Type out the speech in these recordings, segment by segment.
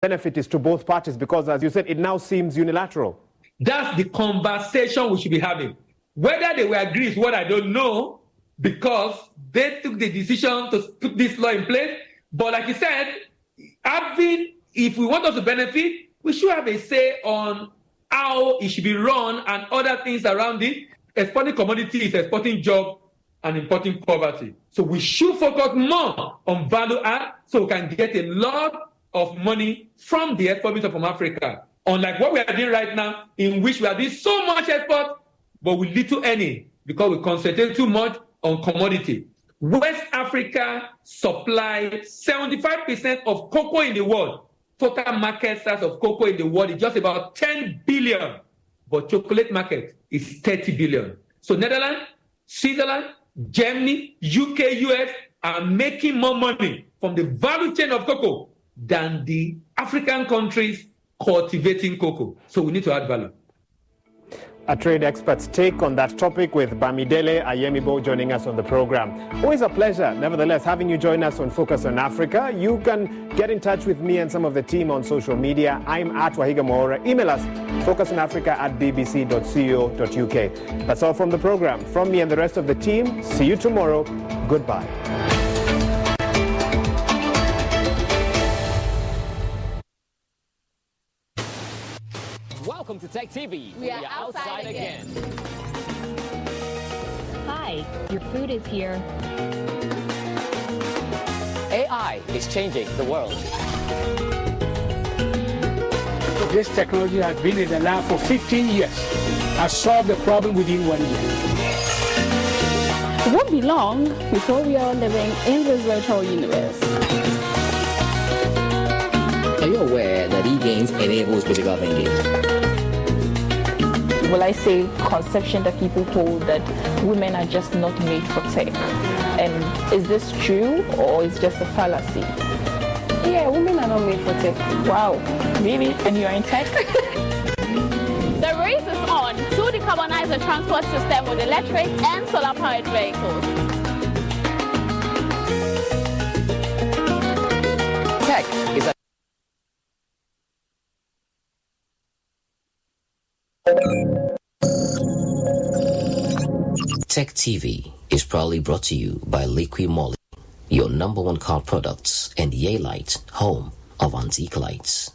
benefit is to both parties? Because, as you said, it now seems unilateral. That's the conversation we should be having. Whether they will agree is what I don't know, because they took the decision to put this law in place. But like you said, if we want us to benefit, we should have a say on how it should be run and other things around it. Exporting commodity is exporting job and importing poverty. So we should focus more on value add so we can get a lot of money from the export from Africa. Unlike what we are doing right now, in which we are doing so much export, but with little earning because we concentrate too much on commodity. West Africa supplies 75% of cocoa in the world. Total market size of cocoa in the world is just about 10 billion, but chocolate market is 30 billion. So Netherlands, Switzerland, Germany, UK, US are making more money from the value chain of cocoa than the African countries cultivating cocoa. So we need to add value. A trade expert's take on that topic with Bamidele Ayemibo joining us on the program. Always a pleasure, nevertheless, having you join us on Focus on Africa. You can get in touch with me and some of the team on social media. I'm at Wahiga Moora. Email us, focusonafrica@bbc.co.uk. That's all from the program. From me and the rest of the team, see you tomorrow. Goodbye. Welcome to Tech TV. We are outside again. Hi, your food is here. AI is changing the world. This technology has been in the lab for 15 years. Has solved the problem within 1 year. It won't be long before we are living in this virtual universe. Are you aware that e-games enables physical thinking? Will I say conception that people hold that women are just not made for tech? And is this true or is just a fallacy? Yeah, women are not made for tech. Wow, really? And you're in tech? The race is on to decarbonize the transport system with electric and solar-powered vehicles. Tech is a Tech TV is proudly brought to you by Liqui Moly, your #1 car products, and Yeelight, home of antique lights.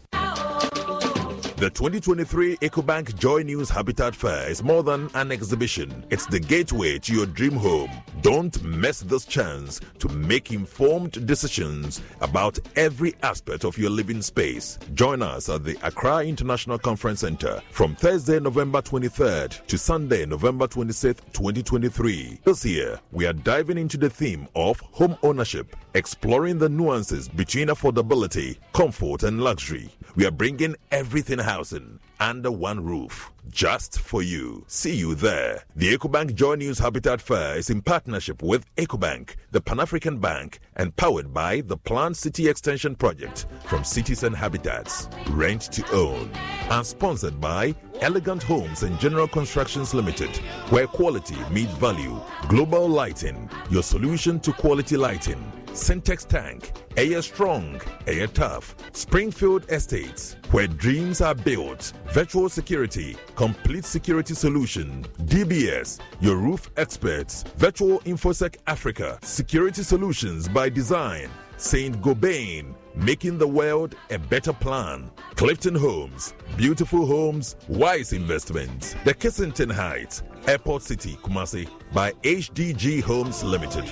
The 2023 EcoBank Joy News Habitat Fair is more than an exhibition. It's the gateway to your dream home. Don't miss this chance to make informed decisions about every aspect of your living space. Join us at the Accra International Conference Center from Thursday, November 23rd to Sunday, November 26th, 2023. This year, we are diving into the theme of home ownership, exploring the nuances between affordability, comfort, and luxury. We are bringing everything housing under one roof, just for you. See you there. The EcoBank Joy News Habitat Fair is in partnership with EcoBank, the Pan-African Bank, and powered by the Planned City Extension Project from Cities and Habitats. Rent to own. And sponsored by Elegant Homes and General Constructions Limited, where quality meets value. Global Lighting, your solution to quality lighting. Syntex Tank, Air Strong, Air Tough. Springfield Estates, where dreams are built. Virtual Security, complete security solution. DBS, your roof experts. Virtual InfoSec Africa, security solutions by design. Saint Gobain, making the world a better plan. Clifton Homes, beautiful homes, wise investments. The Kensington Heights, Airport City, Kumasi, by HDG Homes Limited.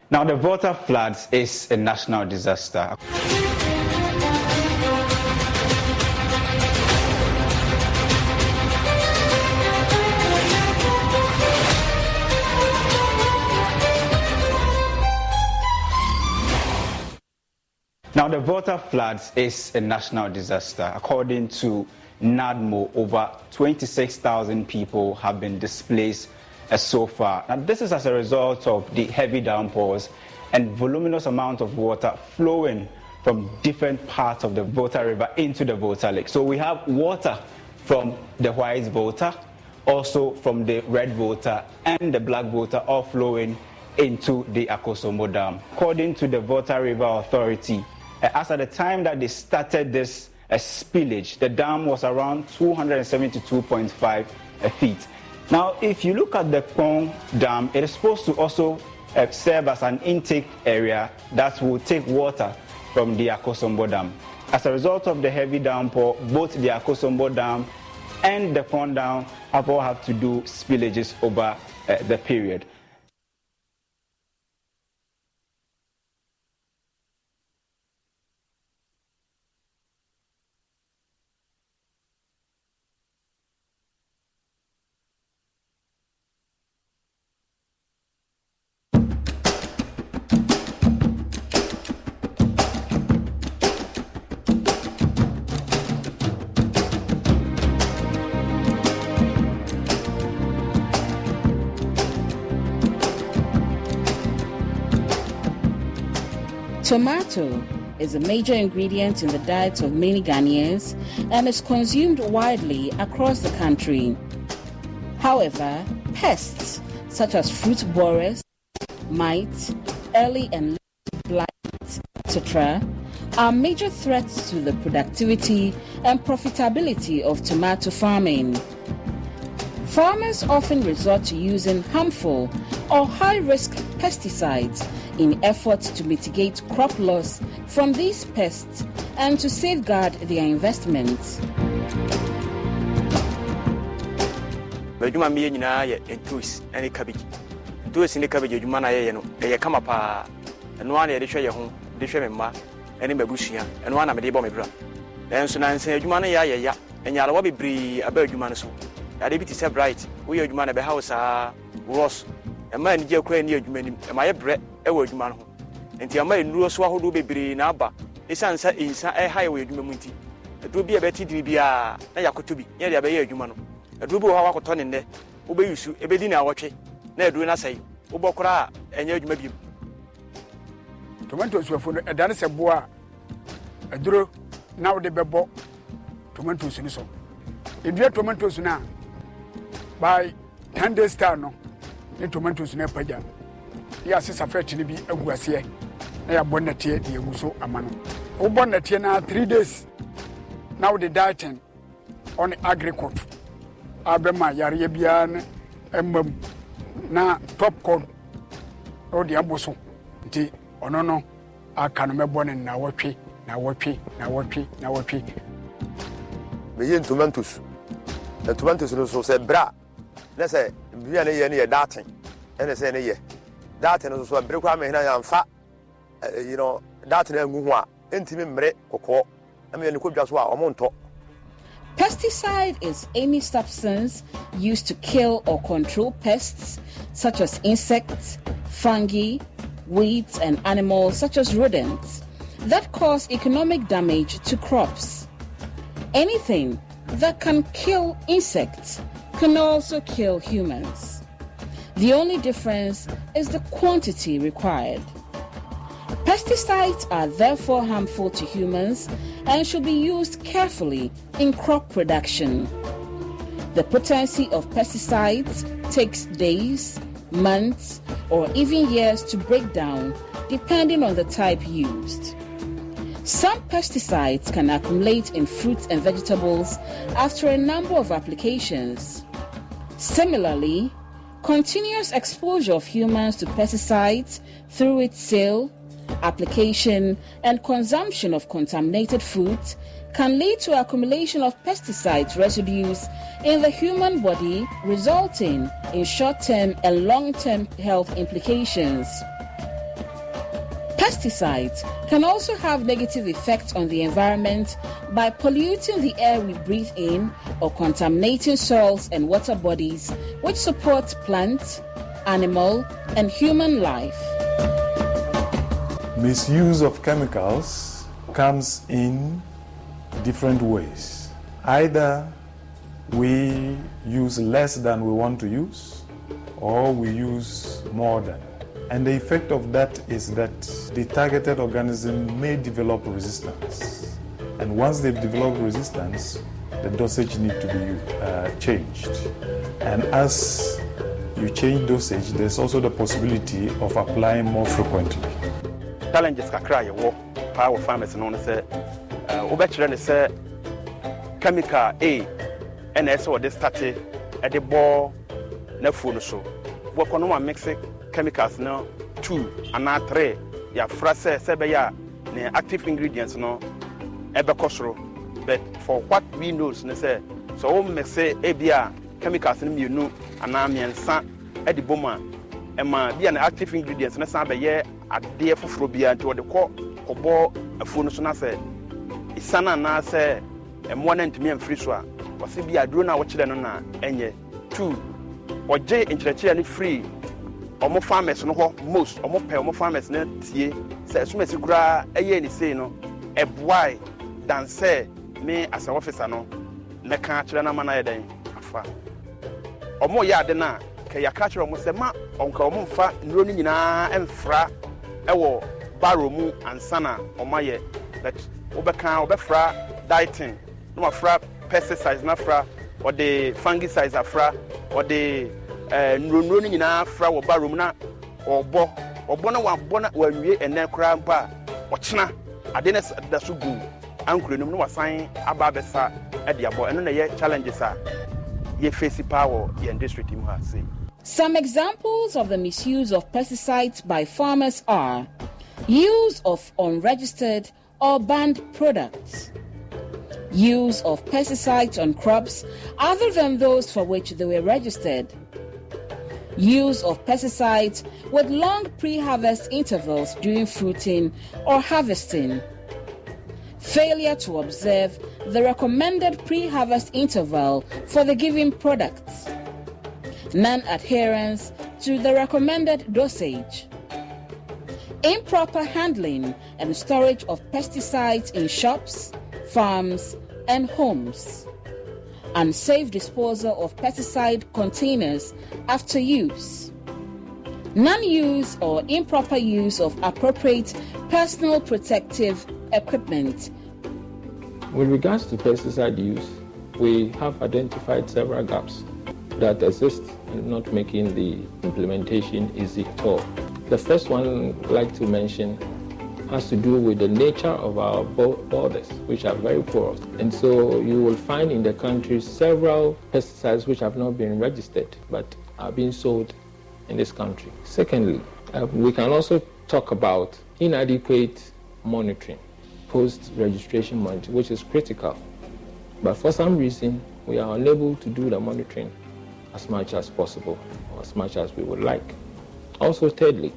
Now, the water floods is a national disaster. Now, the water floods is a national disaster. According to NADMO, over 26,000 people have been displaced so far. Now, this is as a result of the heavy downpours and voluminous amount of water flowing from different parts of the Volta River into the Volta Lake. So we have water from the White Volta, also from the Red Volta and the Black Volta, all flowing into the Akosombo Dam. According to the Volta River Authority, as at the time that they started this spillage, the dam was around 272.5 feet. Now, if you look at the Kpong Dam, it is supposed to also serve as an intake area that will take water from the Akosombo Dam. As a result of the heavy downpour, both the Akosombo Dam and the Kpong Dam have all had to do spillages over the period. Tomato is a major ingredient in the diets of many Ghanaians and is consumed widely across the country. However, pests such as fruit borers, mites, early and late blight, etc., are major threats to the productivity and profitability of tomato farming. Farmers often resort to using harmful or high-risk pesticides in efforts to mitigate crop loss from these pests and to safeguard their investments. Bajuma miye nyina ye entuis ene cabbage. Entuis ne cabbage adwuma na ye no e kama pa eno ana ye de hwe ye ho de hwe memma ene mabusua eno ana me de bo me bra. Enso na nsen adwuma na ye ya enyara wa bebri aba adwuma no so. Ade bi ti se bright we adwuma na be house a ross ema ni je kwa ni adwuma nim ema ye bre e wa adwuma no ho. Enti ama enuro so ahodo bebri na aba esansa insa e ha ye wa adwuma mu nti aduro bi e beti diri bia na yakoto bi ye de aba ye adwuma no aduro bi wo ha wakoto ne nde wo be yusu e be di na awotwe na aduro na sai wo bokora enya adwuma bi. Tomato suafo no edane se boa aduro na wo de bebo tomatoes ni so edua tomatoes na by 10 days time no the tomatoes na paja ya sisa fetch ni bi aguase na ya bonnetie de eguso amano wo bonnetie na 3 days now the dieting on agriculture abema yare bia na emam na top corn o de aboso nti ono no aka no mebone na wotwe me yen tomatoes the tomatoes no so say bra na say bia na ye na ye datin ene say na ye datin no so bere kwa me na ya mfa datin angu ho a entimi mmre kokko am ye ne kodwa so a omonto. Pesticide is any substance used to kill or control pests such as insects, fungi, weeds and animals such as rodents that cause economic damage to crops. Anything that can kill insects can also kill humans. The only difference is the quantity required. Pesticides are therefore harmful to humans and should be used carefully in crop production. The potency of pesticides takes days, months, or even years to break down, depending on the type used. Some pesticides can accumulate in fruits and vegetables after a number of applications. Similarly, continuous exposure of humans to pesticides through its sale, application, and consumption of contaminated foods can lead to accumulation of pesticides residues in the human body, resulting in short-term and long-term health implications. Pesticides can also have negative effects on the environment by polluting the air we breathe in or contaminating soils and water bodies which support plant, animal, and human life. Misuse of chemicals comes in different ways. Either we use less than we want to use, or we use more than. And the effect of that is that the targeted organism may develop resistance. And once they've developed resistance, the dosage needs to be changed. And as you change dosage, there's also the possibility of applying more frequently. Challenges kakra ye wo power farmers no say obekire ne say chemical A and as what they started at the ball na phone so we kono ma mix chemicals no 2 and 3 ya frase say be ya the active ingredients no ebe kosoro, but for what we knows ne say so we mix ebia chemicals no mienu ana miensa e di boma e ma bia na active ingredients na san be ye ade foforo bia nti wode kobo afuno so na say isana na say emo na ntimi amfiri so a wase bia aduro na wo kire no na enye 2 oje inchirechire ni free omo farmers no ho most omo pay omo farmers na tie say esumasi kura eye ni sei no eboai dan say me as an officer no me kan kire na mana yeden afa omo ya ade na ka ya ka kire omo say ma onka omo mfa nro ni nyina emfra ewo baro mu ansana omaye but obefra dieting no afra pesticides na fra or the fungicides afra or the nro ni nyina afra wo baro mu na obo na wa wanwie ene kra mpa ochena ade na da so gu ankure no wasan aba besa e de abo eno na ye challenges a ye face power ye district mu ha say. Some examples of the misuse of pesticides by farmers are use of unregistered or banned products, use of pesticides on crops other than those for which they were registered, use of pesticides with long pre-harvest intervals during fruiting or harvesting, failure to observe the recommended pre-harvest interval for the given products, non-adherence to the recommended dosage, improper handling and storage of pesticides in shops, farms, and homes, unsafe disposal of pesticide containers after use, non-use or improper use of appropriate personal protective equipment. With regards to pesticide use, we have identified several gaps that exist in not making the implementation easy at all. The first one I'd like to mention has to do with the nature of our borders, which are very porous. And so you will find in the country several pesticides which have not been registered but are being sold in this country. Secondly, we can also talk about inadequate monitoring, post-registration monitoring, which is critical. But for some reason, we are unable to do the monitoring as much as possible, or as much as we would like. Also, thirdly,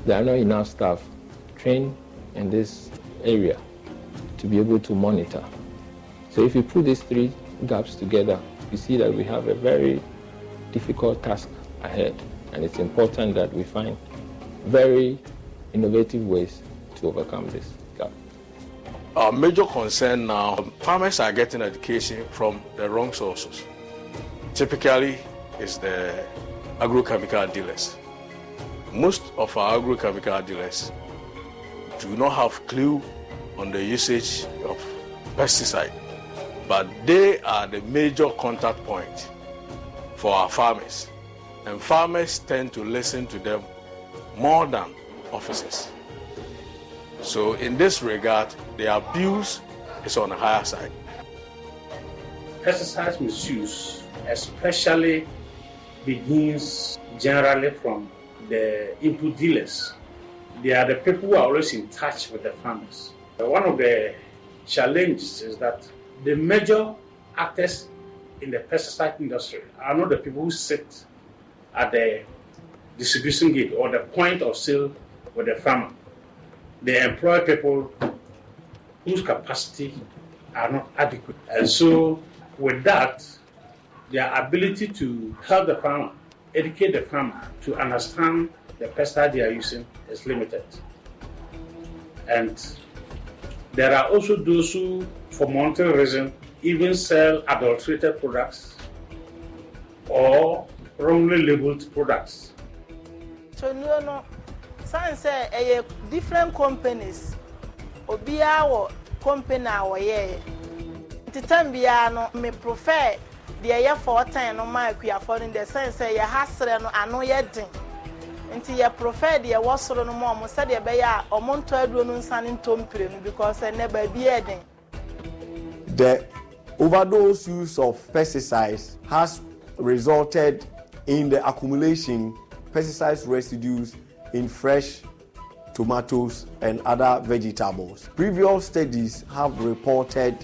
there are not enough staff trained in this area to be able to monitor. So if you put these three gaps together, you see that we have a very difficult task ahead, and it's important that we find very innovative ways to overcome this gap. Our major concern now, farmers are getting education from the wrong sources. Typically, it's the agrochemical dealers. Most of our agrochemical dealers do not have clue on the usage of pesticide, but they are the major contact point for our farmers, and farmers tend to listen to them more than officers. So in this regard, the abuse is on the higher side. Pesticide misuse especially begins generally from the input dealers. They are the people who are always in touch with the farmers. One of the challenges is that the major actors in the pesticide industry are not the people who sit at the distribution gate or the point of sale with the farmer. They employ people whose capacity are not adequate. And so with that, their ability to help the farmer, educate the farmer to understand the pesticide they are using is limited. And there are also those who, for monetary reason, even sell adulterated products or wrongly labeled products. So no, some say different companies, obiya wo company awoye. The time biya no me prefer the year 14 no my for in the sense say you hasre no ano ye den nti ye prefer the wasoro no mo said the be ya omonto aduro no nsan ntompire no because never be eden. The overdose use of pesticides has resulted in the accumulation pesticides residues in fresh tomatoes and other vegetables. Previous studies have reported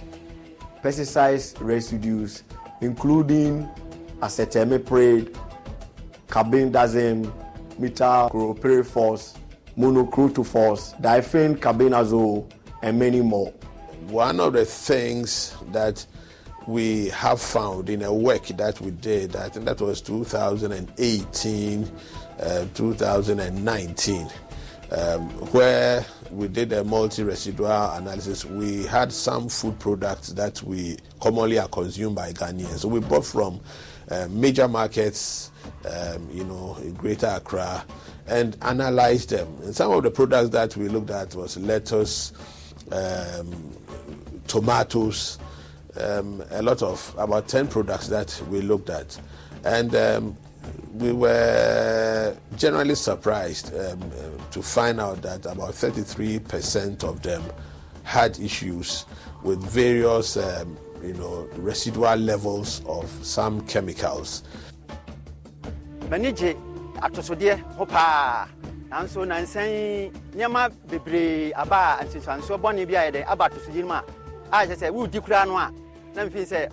pesticides residues including acetamiprid, carbendazim, metachloropyrifos, monocrotophos, diphenhydramine, and many more. One of the things that we have found in a work that we did, I think that was 2018, 2019, where we did a multi-residual analysis. We had some food products that we commonly are consumed by Ghanaians. So we bought from major markets, in Greater Accra, and analyzed them. And some of the products that we looked at was lettuce, tomatoes, a lot of about 10 products that we looked at, and we were generally surprised to find out that about 33% of them had issues with various residual levels of some chemicals. Manage atosodie hopa anso nansan nyama bebre aba ansisanso bone bia yede aba atosodie ma a se wo di kura no a na mfi se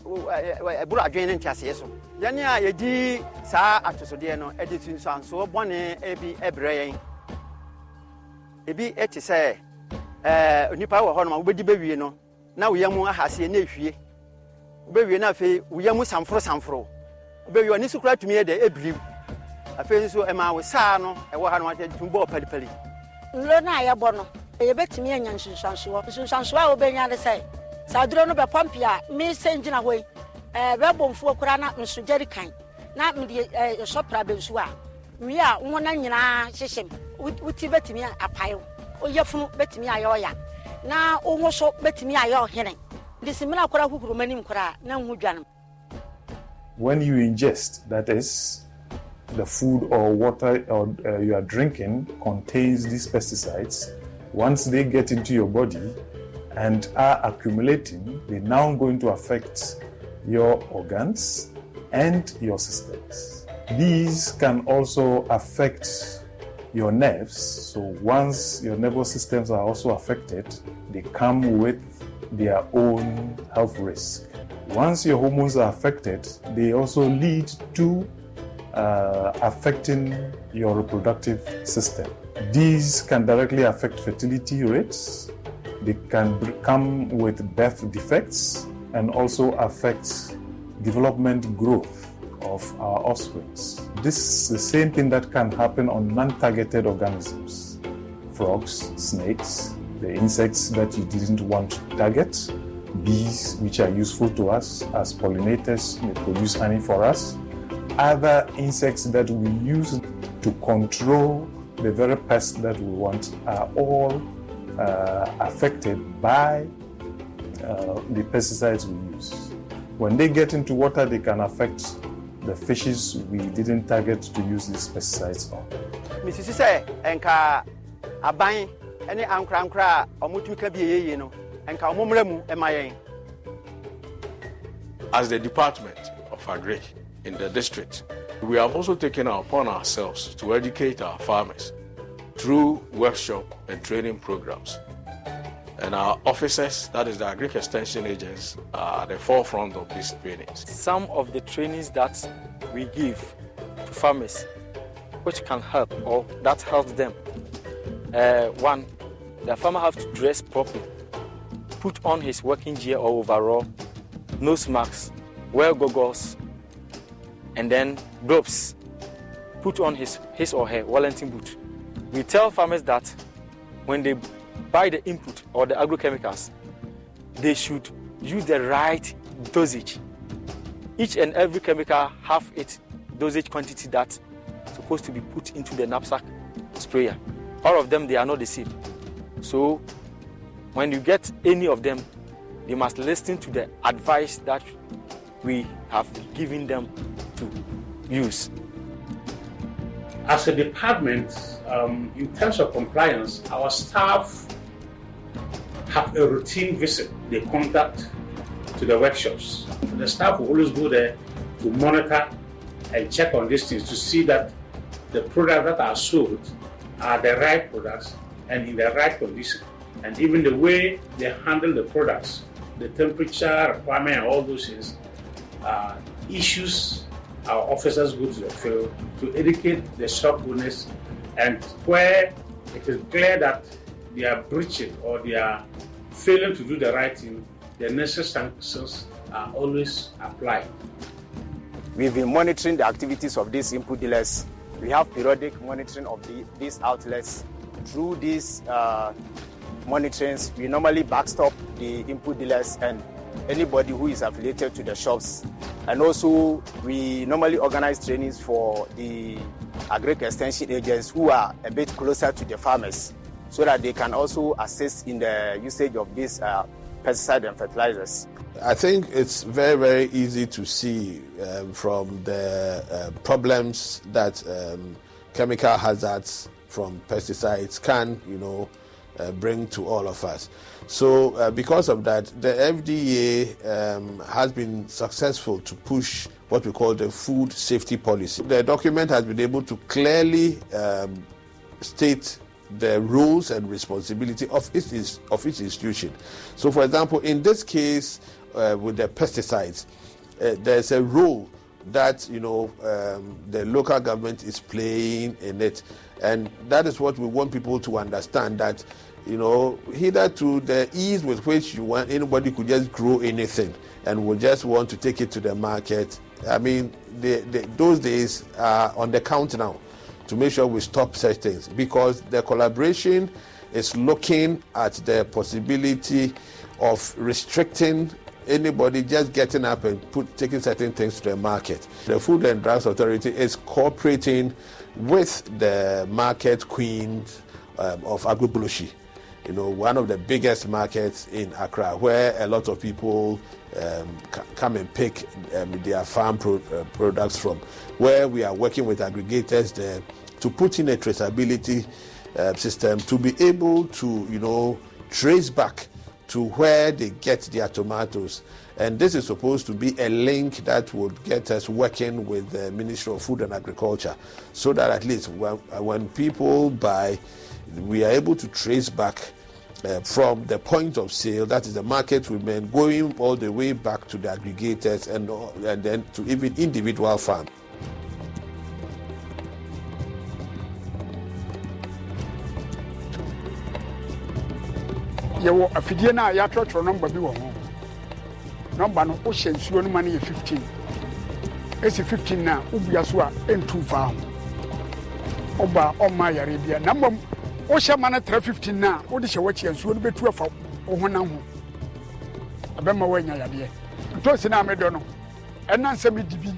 buru adwen ne ntiase so yene a yedi saa atosodie no edi sinsanso bone ebi ebre yen ebi eti se onipa wo ho no wo bedi bewie no na wo yamu ahase na ehwie wo bewie na fe wo yamu samfro wo bewie oni sukura tumi ede ebiri afei so ema wo saa no ewo ha no ate tumbo palipali nlo na ya bo no e betimi anya nsunsanso a obenya de sai saduro no be pompi a me senjina hoi be bomfu okura na nsu jerikan na me de shopra bensu a wi a wona nyina hyehyem uti betimi apayo oyefunu betimi ayoya na onwo so betimi ayo hene disimina kura kukuru manim kura na nhudwanam. When you ingest, that is, the food or water or you are drinking contains these pesticides. Once they get into your body and are accumulating, they're now going to affect your organs and your systems. These can also affect your nerves. So once your nervous systems are also affected, they come with their own health risk. Once your hormones are affected, they also lead to affecting your reproductive system. These can directly affect fertility rates. They can come with birth defects and also affect development growth of our offspring. This is the same thing that can happen on non-targeted organisms. Frogs, snakes, the insects that you didn't want to target, bees, which are useful to us as pollinators, they produce honey for us. Other insects that we use to control the very pests that we want are all affected by the pesticides we use. When they get into water, they can affect the fishes we didn't target to use these pesticides on. Mrs. Say, enka aban ene ankra omutu ka biye no enka omomremu emayen. As the Department of Agri in the district, we have also taken upon ourselves to educate our farmers through workshop and training programs. And our officers, that is the Agri Extension agents, are at the forefront of these trainings. Some of the trainings that we give to farmers, which can help or that helps them. One, the farmer has to dress properly, put on his working gear or overall, nose masks, wear goggles, and then gloves, put on his or her Wellington boot. We tell farmers that when they buy the input or the agrochemicals, they should use the right dosage. Each and every chemical have its dosage quantity that's supposed to be put into the knapsack sprayer. All of them, they are not the same. So when you get any of them, you must listen to the advice that we have given them to use. As a department, in terms of compliance, our staff have a routine visit they conduct to the workshops. The staff will always go there to monitor and check on these things to see that the products that are sold are the right products and in the right condition. And even the way they handle the products, the temperature requirement and all those things, issues our officers go to the field to educate the shop owners, and where it is clear that they are breaching or they are failing to do the right thing, the necessary sanctions are always applied. We've been monitoring the activities of these input dealers. We have periodic monitoring of these outlets. Through these monitorings, we normally backstop the input dealers and anybody who is affiliated to the shops. And also, we normally organize trainings for the agric extension agents who are a bit closer to the farmers, so that they can also assist in the usage of these pesticides and fertilizers. I think it's very, very easy to see from the problems that chemical hazards from pesticides can, bring to all of us. So because of that, the FDA has been successful to push what we call the food safety policy. The document has been able to clearly state the roles and responsibility of each institution. So for example, in this case with the pesticides, there's a role that the local government is playing in it, and that is what we want people to understand, that hitherto the ease with which anybody could just grow anything and would just want to take it to the market. I mean, those days are on the count now, to make sure we stop such things, because the collaboration is looking at the possibility of restricting anybody just getting up and taking certain things to the market. The Food and Drugs Authority is cooperating with the market queens of Agbogbloshie, one of the biggest markets in Accra, where a lot of people come and pick their farm products from, where we are working with aggregators there to put in a traceability system to be able to, trace back to where they get their tomatoes. And this is supposed to be a link that would get us working with the Ministry of Food and Agriculture, so that at least when people buy, we are able to trace back from the point of sale, that is the market women, going all the way back to the aggregators and then to even individual farms. Yɛwɔ afidie no a yɛatwerɛtwerɛ nɔmba bi wɔ ho. Nɔmba no wohyɛ nsuo no ma no yɛ 15. Ɛsi 15 na wobua so a ɛntu mfa ho. Ɔba ɔmma yare bia. Na mmom wohyɛ ma no tra 15 na wode hyɛ wakyi nsuo no bɛtu afa wo honam ho. Ɛbɛma woanya yadeɛ. Ntosi na medɔ no. Ɛna nsɛm di bi.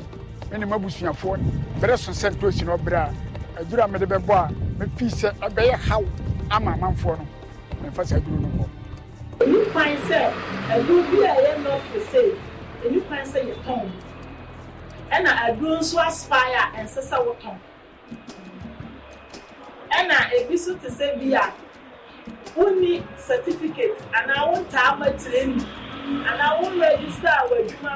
Ɛne mabusuafoɔ bɛrɛ so sɛ ntosi no brɛ a adura mede bɛbɔ a mefi sɛ ɛbɛyɛ haw ama amanfoɔ no. Mefasa aduro no bɔ. Any fine say, and you be a not to say, any fine say your tongue. And I do so aspire and says our tongue. And I be so to say, be a only certificate, and I won't have my training, and I won't register with you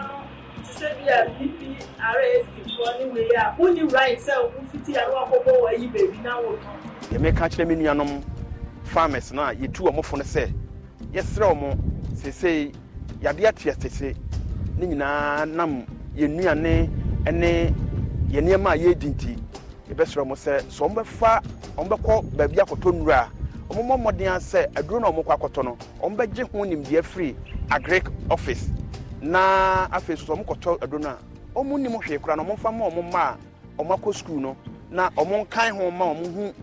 to say, be a BP RSD for anyway. Only right, so who fit your walk over you, baby. Now, you may catch them in your farmers na yetu omo fo no se yesre omo sesei yade atia sesei ni nyina nam yenuane ene yenema yedinti ebesre omo se so omo befa omo bekọ ba bia koto nura omo momoden se aduro na omo kwa koto no omo beje ho nimde free agric office na afi so omo koto aduro na omo nim hwe kura na omo fa ma omo ma omo akọ school no na omo kan ho ma omo hu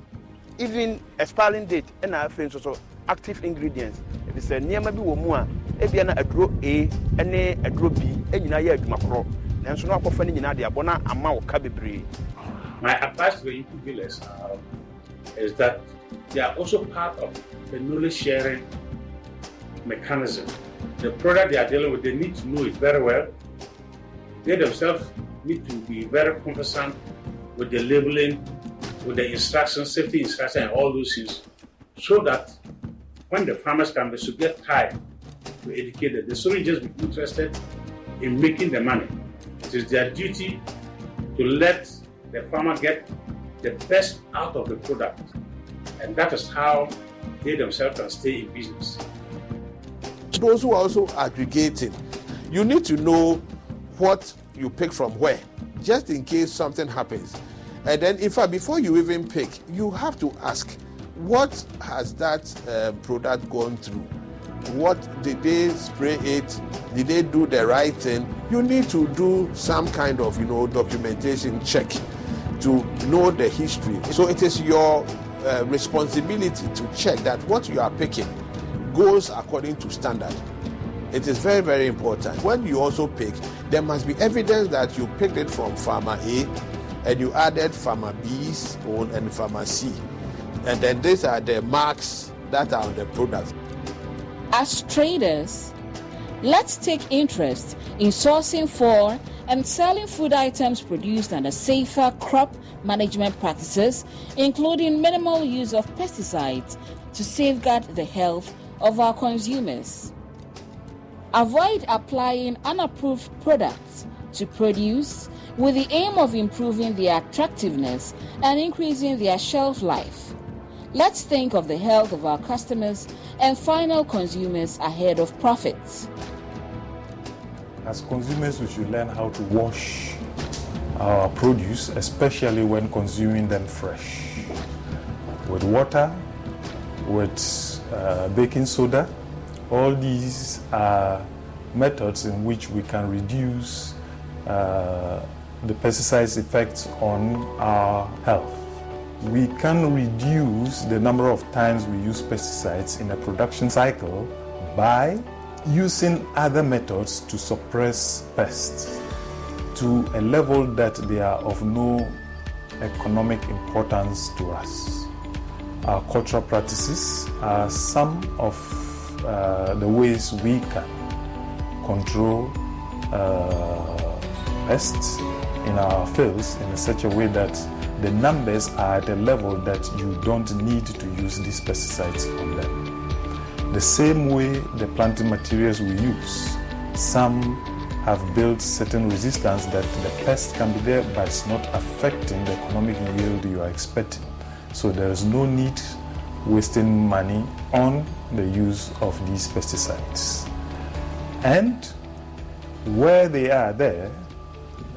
even expiring date and our friends also active ingredients. If it's a near maybe woman, Ebiana adro A and a adro B, and you know, yeah, macro. And so now, offending in Adia Bona, a mouth cabibri. My advice to the input dealers is that they are also part of the knowledge sharing mechanism. The product they are dealing with, they need to know it very well. they themselves need to be very conversant with the labeling, with the instructions, safety instructions, and all those things, so that when the farmers come, they should get time to educate them. They shouldn't just be interested in making the money. It is their duty to let the farmer get the best out of the product. And that is how they themselves can stay in business. Those who are also aggregating, you need to know what you pick from where, just in case something happens. And then, in fact, before you even pick, you have to ask, what has that product gone through? What did they spray it? Did they do the right thing? You need to do some kind of, documentation check to know the history. So it is your responsibility to check that what you are picking goes according to standard. It is very, very important. When you also pick, there must be evidence that you picked it from farmer A and you added farmer B's own and farmer C. And then these are the marks that are on the product. As traders, let's take interest in sourcing for and selling food items produced under safer crop management practices, including minimal use of pesticides to safeguard the health of our consumers. Avoid applying unapproved products to produce with the aim of improving their attractiveness and increasing their shelf life. Let's think of the health of our customers and final consumers ahead of profits. As consumers, we should learn how to wash our produce, especially when consuming them fresh, with water, with baking soda. All these are methods in which we can reduce the pesticides' effects on our health. We can reduce the number of times we use pesticides in a production cycle by using other methods to suppress pests to a level that they are of no economic importance to us. Our cultural practices are some of the ways we can control pests in our fields in such a way that the numbers are at a level that you don't need to use these pesticides on them. The same way the planting materials we use, some have built certain resistance that the pest can be there, but it's not affecting the economic yield you are expecting. So there is no need wasting money on the use of these pesticides. And where they are there,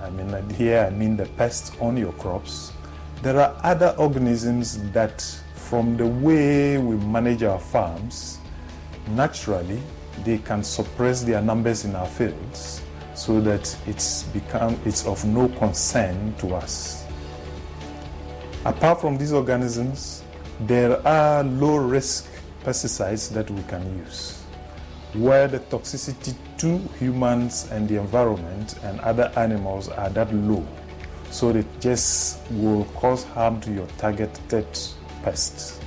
I mean the pests on your crops, there are other organisms that, from the way we manage our farms, naturally they can suppress their numbers in our fields so that it's of no concern to us. Apart from these organisms, there are low-risk pesticides that we can use, where the toxicity to humans and the environment and other animals are that low, so it just will cause harm to your targeted pests.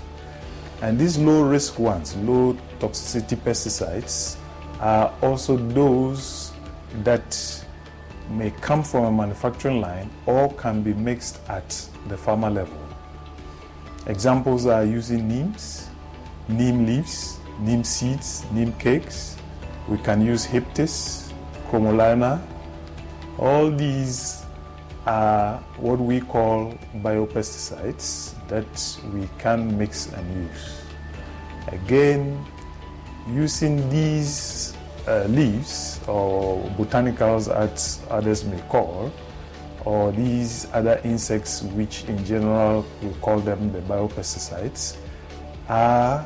And these low-risk ones, low-toxicity pesticides, are also those that may come from a manufacturing line or can be mixed at the farmer level. Examples are using neems, neem leaves, neem seeds, neem cakes. We can use Hyptis, Chromolina. All these are what we call biopesticides that we can mix and use. Again, using these leaves or botanicals as others may call, or these other insects which in general we call them the biopesticides, are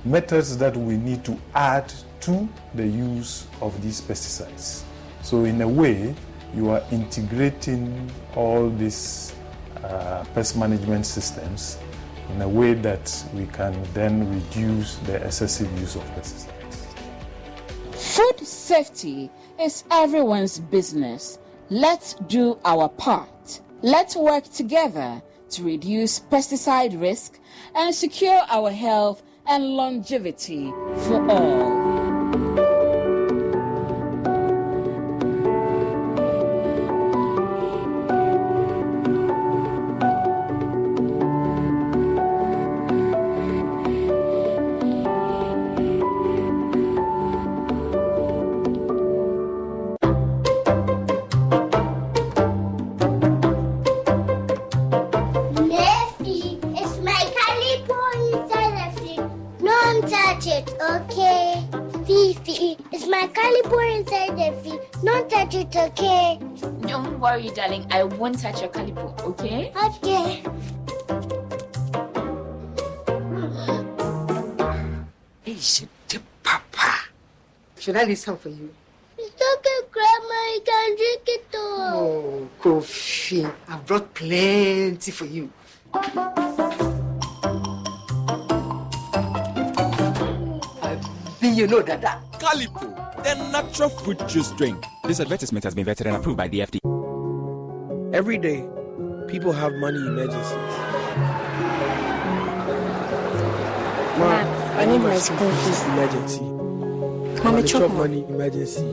methods that we need to add to the use of these pesticides. So in a way, you are integrating all these pest management systems in a way that we can then reduce the excessive use of pesticides. Food safety is everyone's business. Let's do our part. Let's work together to reduce pesticide risk and secure our health and longevity for all. touch it, okay? Fifi, it's my caliber inside the feet. Don't touch it, okay? Don't worry, darling. I won't touch your caliber, okay? Okay. Papa. Should I listen for you? It's okay, Grandma. You can drink it all. Oh, coffee. I've brought plenty for you. You know that. Calipo, the natural fruit juice drink. This advertisement has been vetted and approved by the FDA. Every day, people have money emergencies. I need my school fees. Emergency. Mommy, chop money emergency.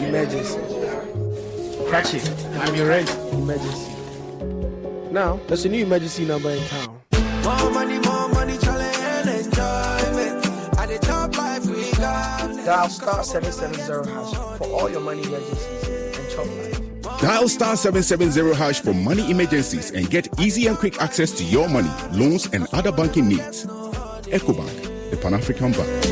Emergency. Catch it. I'm your rent emergency. Now, there's a new emergency number in town. More money, challenge and enjoyment. At the top life we got. Dial star 770 hash for all your money emergencies and chop life. Dial star 770 hash for money emergencies and get easy and quick access to your money, loans, and other banking needs. EcoBank, the Pan-African Bank.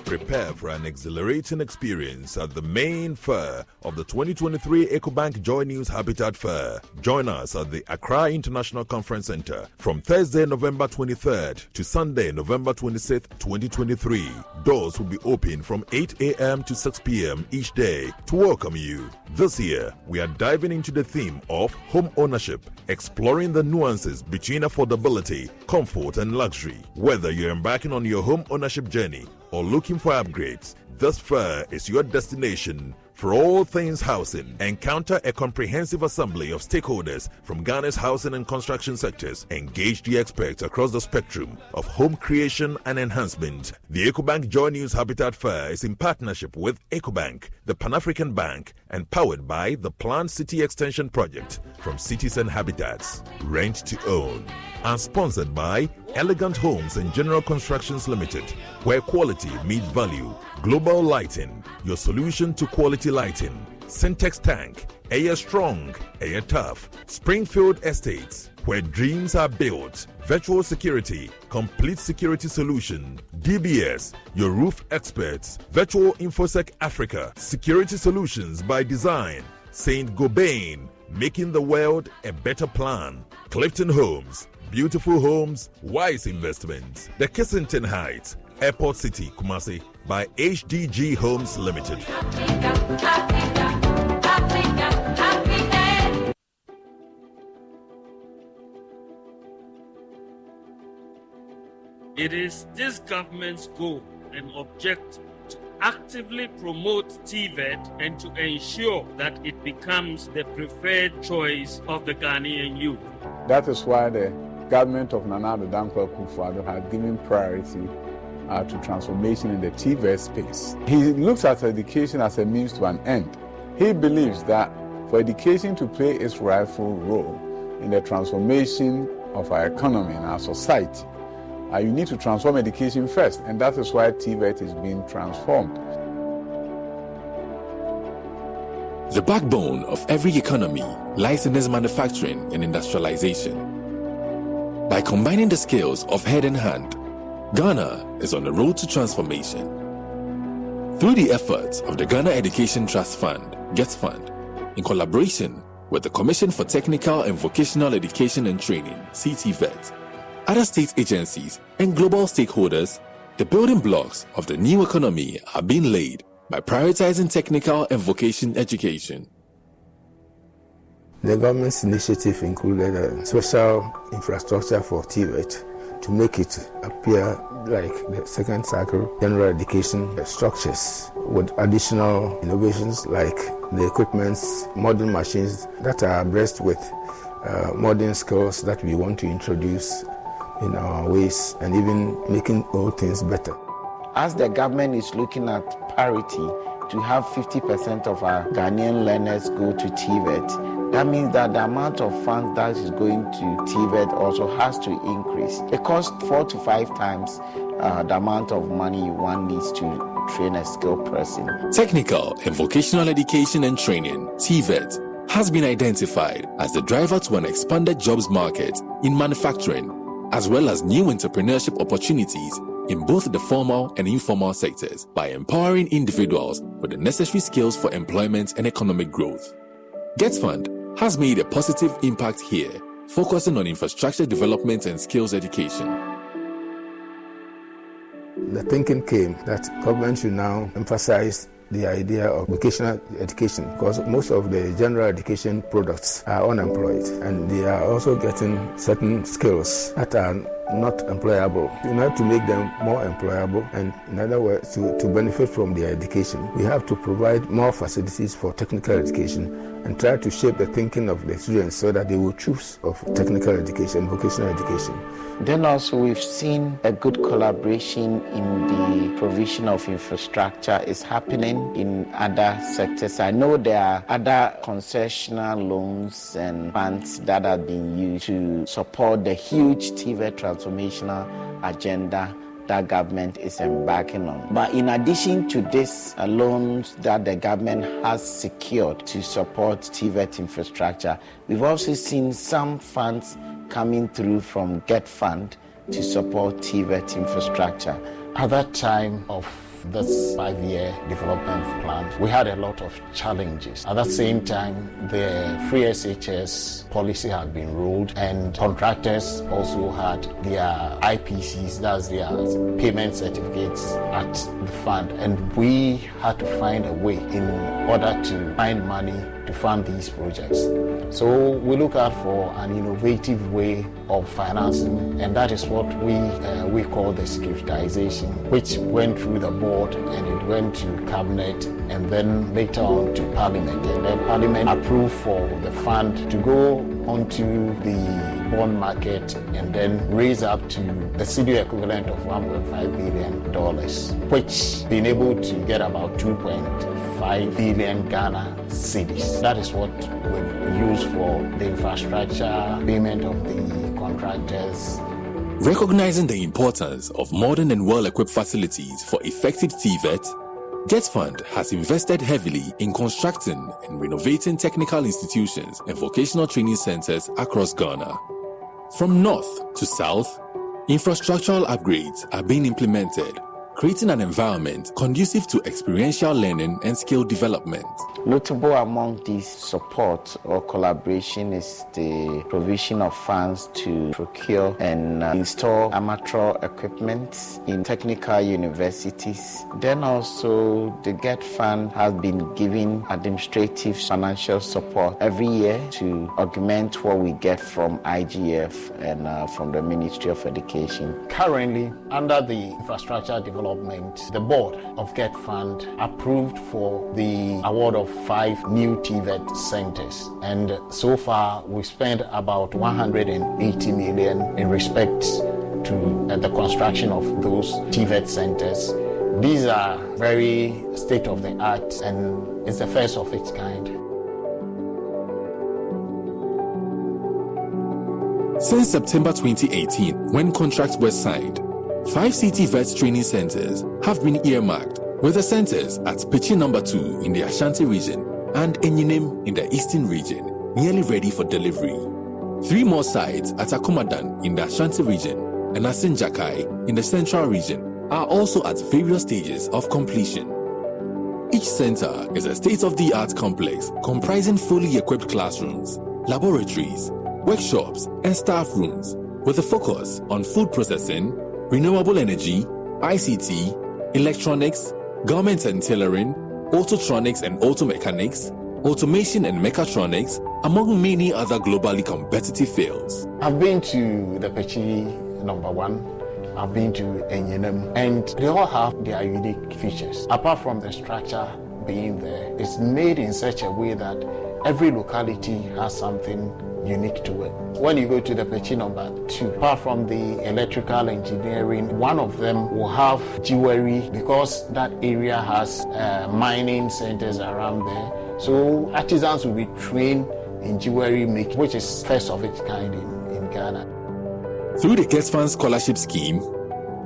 Prepare for an exhilarating experience at the main fair of the 2023 EcoBank Joy News Habitat Fair. Join us at the Accra International Conference Center from Thursday, November 23rd to Sunday, November 26th, 2023. Doors will be open from 8 a.m. to 6 p.m. each day to welcome you. This year, we are diving into the theme of home ownership, exploring the nuances between affordability, comfort, and luxury. Whether you're embarking on your home ownership journey or looking for upgrades, this fair is your destination. For all things housing, encounter a comprehensive assembly of stakeholders from Ghana's housing and construction sectors. Engage the experts across the spectrum of home creation and enhancement. The EcoBank Joy News Habitat Fair is in partnership with EcoBank, the Pan-African Bank, and powered by the Planned City Extension Project from Cities and Habitats. Rent to own. And sponsored by Elegant Homes and General Constructions Limited, where quality meets value. Global Lighting, your solution to quality lighting. Syntex Tank, Air Strong, Air Tough. Springfield Estates, where dreams are built. Virtual Security, complete security solution. DBS, your roof experts. Virtual InfoSec Africa, security solutions by design. Saint Gobain, making the world a better plan. Clifton Homes, beautiful homes, wise investments. The Kissington Heights, Airport City, Kumasi, by HDG Homes Limited. It is this government's goal and objective to actively promote TVET and to ensure that it becomes the preferred choice of the Ghanaian youth. That is why the government of Nana Addo Dankwa Akufo-Addo has given priority to transformation in the TVET space. He looks at education as a means to an end. He believes that for education to play its rightful role in the transformation of our economy and our society, you need to transform education first, and that is why TVET is being transformed. The backbone of every economy lies in its manufacturing and industrialization. By combining the skills of head and hand, Ghana is on the road to transformation. Through the efforts of the Ghana Education Trust Fund, GET Fund, in collaboration with the Commission for Technical and Vocational Education and Training, CTVET, other state agencies, and global stakeholders, the building blocks of the new economy are being laid by prioritizing technical and vocation education. The government's initiative included a special infrastructure for TVET to make it appear like the second cycle general education structures, with additional innovations like the equipments, modern machines that are abreast with modern skills that we want to introduce in our ways, and even making all things better. As the government is looking at parity to have 50% of our Ghanaian learners go to TVET, that means that the amount of funds that is going to TVET also has to increase. It costs 4 to 5 times the amount of money one needs to train a skilled person. Technical and Vocational Education and Training, TVET, has been identified as the driver to an expanded jobs market in manufacturing, as well as new entrepreneurship opportunities in both the formal and informal sectors by empowering individuals with the necessary skills for employment and economic growth. GetFund has made a positive impact here, focusing on infrastructure development and skills education. The thinking came that government should now emphasize the idea of vocational education, because most of the general education products are unemployed and they are also getting certain skills that are not employable. In order to make them more employable and in other words to benefit from their education, we have to provide more facilities for technical education and try to shape the thinking of the students so that they will choose of technical education, vocational education. Then also we've seen a good collaboration in the provision of infrastructure is happening in other sectors. I know there are other concessional loans and funds that are being used to support the huge TVET transformational agenda that government is embarking on. But in addition to this loans that the government has secured to support TVET infrastructure, we've also seen some funds coming through from GetFund to support TVET infrastructure. At that time of this 5-year development plan, we had a lot of challenges. At the same time, the free SHS policy had been ruled and contractors also had their IPCs, that's their payment certificates at the fund. And we had to find a way in order to find money to fund these projects. So we look out for an innovative way of financing, and that is what we call the securitization, which went through the board and it went to cabinet and then later on to parliament, and then parliament approved for the fund to go onto the bond market and then raise up to the cedi equivalent of $1.5 billion, which been able to get about 2.5 billion Ghana cedis. That is what we've used for the infrastructure, payment of the contractors. Recognizing the importance of modern and well-equipped facilities for effective TVET, GetFund has invested heavily in constructing and renovating technical institutions and vocational training centers across Ghana. From north to south, infrastructural upgrades are being implemented, creating an environment conducive to experiential learning and skill development. Notable among these support or collaboration is the provision of funds to procure and install amateur equipment in technical universities. Then also the GetFund has been giving administrative financial support every year to augment what we get from IGF and from the Ministry of Education. Currently, under the infrastructure development, the board of GetFund approved for the award of 5 new TVET centers, and so far we spent about 180 million in respect to the construction of those TVET centers. These are very state-of-the-art and it's the first of its kind. Since September 2018, when contracts were signed, 5 CTVET training centers have been earmarked, with the centers at Pichi No. 2 in the Ashanti region and Enyinim in the Eastern region nearly ready for delivery. 3 more sites at Akumadan in the Ashanti region and Asinjakai in the Central region are also at various stages of completion. Each center is a state-of-the-art complex comprising fully equipped classrooms, laboratories, workshops, and staff rooms, with a focus on food processing, renewable energy, ICT, electronics, garment and tailoring, autotronics and automechanics, automation and mechatronics, among many other globally competitive fields. I've been to the Pichi No. 1, I've been to Enyinim, and they all have their unique features. Apart from the structure being there, it's made in such a way that every locality has something unique to it. When you go to the Pichi No. 2, apart from the electrical engineering, one of them will have jewelry because that area has mining centers around there. So artisans will be trained in jewelry making, which is first of its kind in Ghana. Through the GetFund Scholarship Scheme,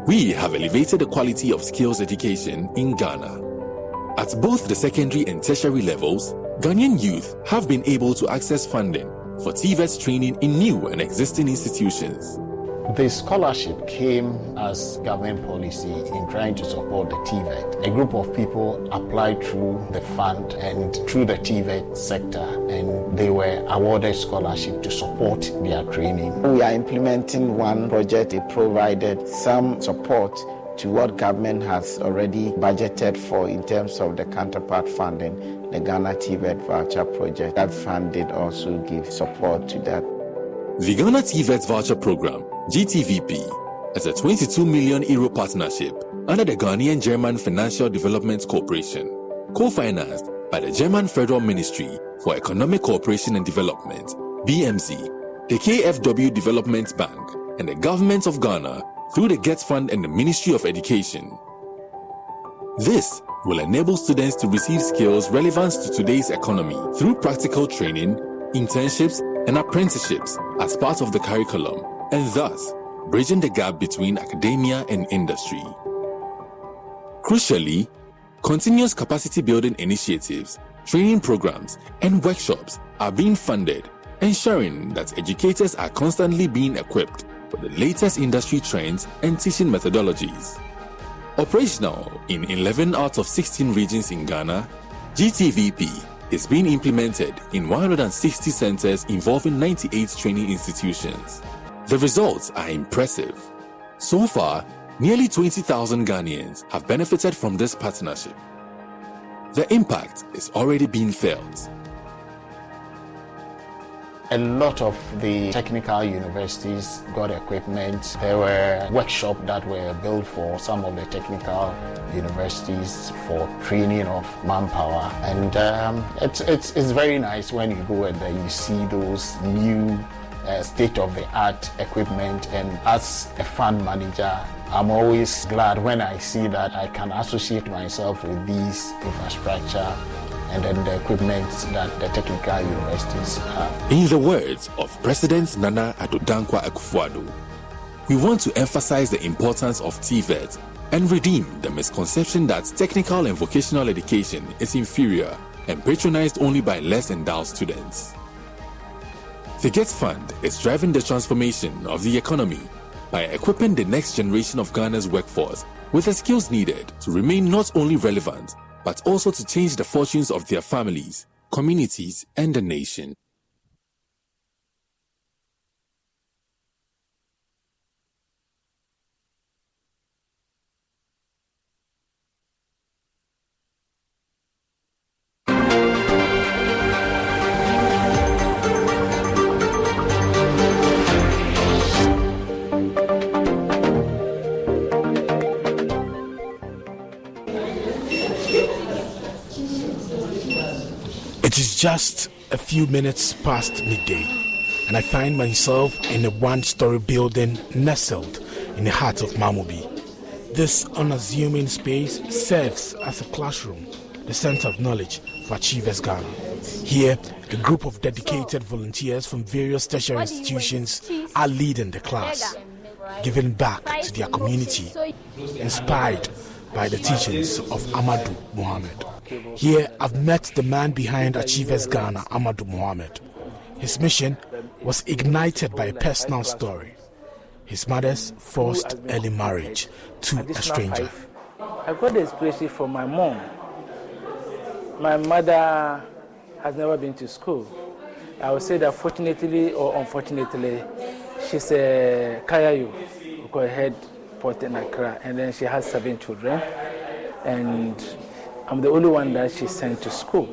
we have elevated the quality of skills education in Ghana. At both the secondary and tertiary levels, Ghanaian youth have been able to access funding for TVET training in new and existing institutions. The scholarship came as government policy in trying to support the TVET. A group of people applied through the fund and through the TVET sector, and they were awarded scholarship to support their training. We are implementing one project. It provided some support to what government has already budgeted for in terms of the counterpart funding, the Ghana TVET voucher project. That fund did also give support to that. The Ghana TVET voucher program, GTVP, is a 22 million euro partnership under the Ghanaian German Financial Development Corporation, co-financed by the German Federal Ministry for Economic Cooperation and Development, BMC, the KfW Development Bank, and the Government of Ghana through the GET Fund and the Ministry of Education. This will enable students to receive skills relevant to today's economy through practical training, internships, and apprenticeships as part of the curriculum, and thus bridging the gap between academia and industry. Crucially, continuous capacity building initiatives, training programs, and workshops are being funded, ensuring that educators are constantly being equipped with the latest industry trends and teaching methodologies. Operational in 11 out of 16 regions in Ghana, GTVP is being implemented in 160 centers involving 98 training institutions. The results are impressive. So far, nearly 20,000 Ghanaians have benefited from this partnership. The impact is already being felt. A lot of the technical universities got equipment. There were workshops that were built for some of the technical universities for training of manpower. And it's very nice when you go and you see those new state-of-the-art equipment. And as a fund manager, I'm always glad when I see that I can associate myself with these infrastructure and then the equipment that the technical universities have. In the words of President Nana Addo Dankwa Akufo-Addo, we want to emphasize the importance of TVET and redeem the misconception that technical and vocational education is inferior and patronized only by less endowed students. The GET Fund is driving the transformation of the economy by equipping the next generation of Ghana's workforce with the skills needed to remain not only relevant, but also to change the fortunes of their families, communities, and the nation. It is just a few minutes past midday, and I find myself in a one-story building nestled in the heart of Mamobi. This unassuming space serves as a classroom, the center of knowledge for Achievers Ghana. Here, a group of dedicated volunteers from various tertiary institutions are leading the class, giving back to their community, inspired by the teachings of Amadou Mohamed. Here, I've met the man behind Achievers Ghana, Amadou Mohamed. His mission was ignited by a personal story. His mother's forced early marriage to a stranger. I got the inspiration from my mom. My mother has never been to school. I would say that fortunately or unfortunately, she's a Kayayu, who got head port in Accra, and then she has 7 children. And I'm the only one that she sent to school.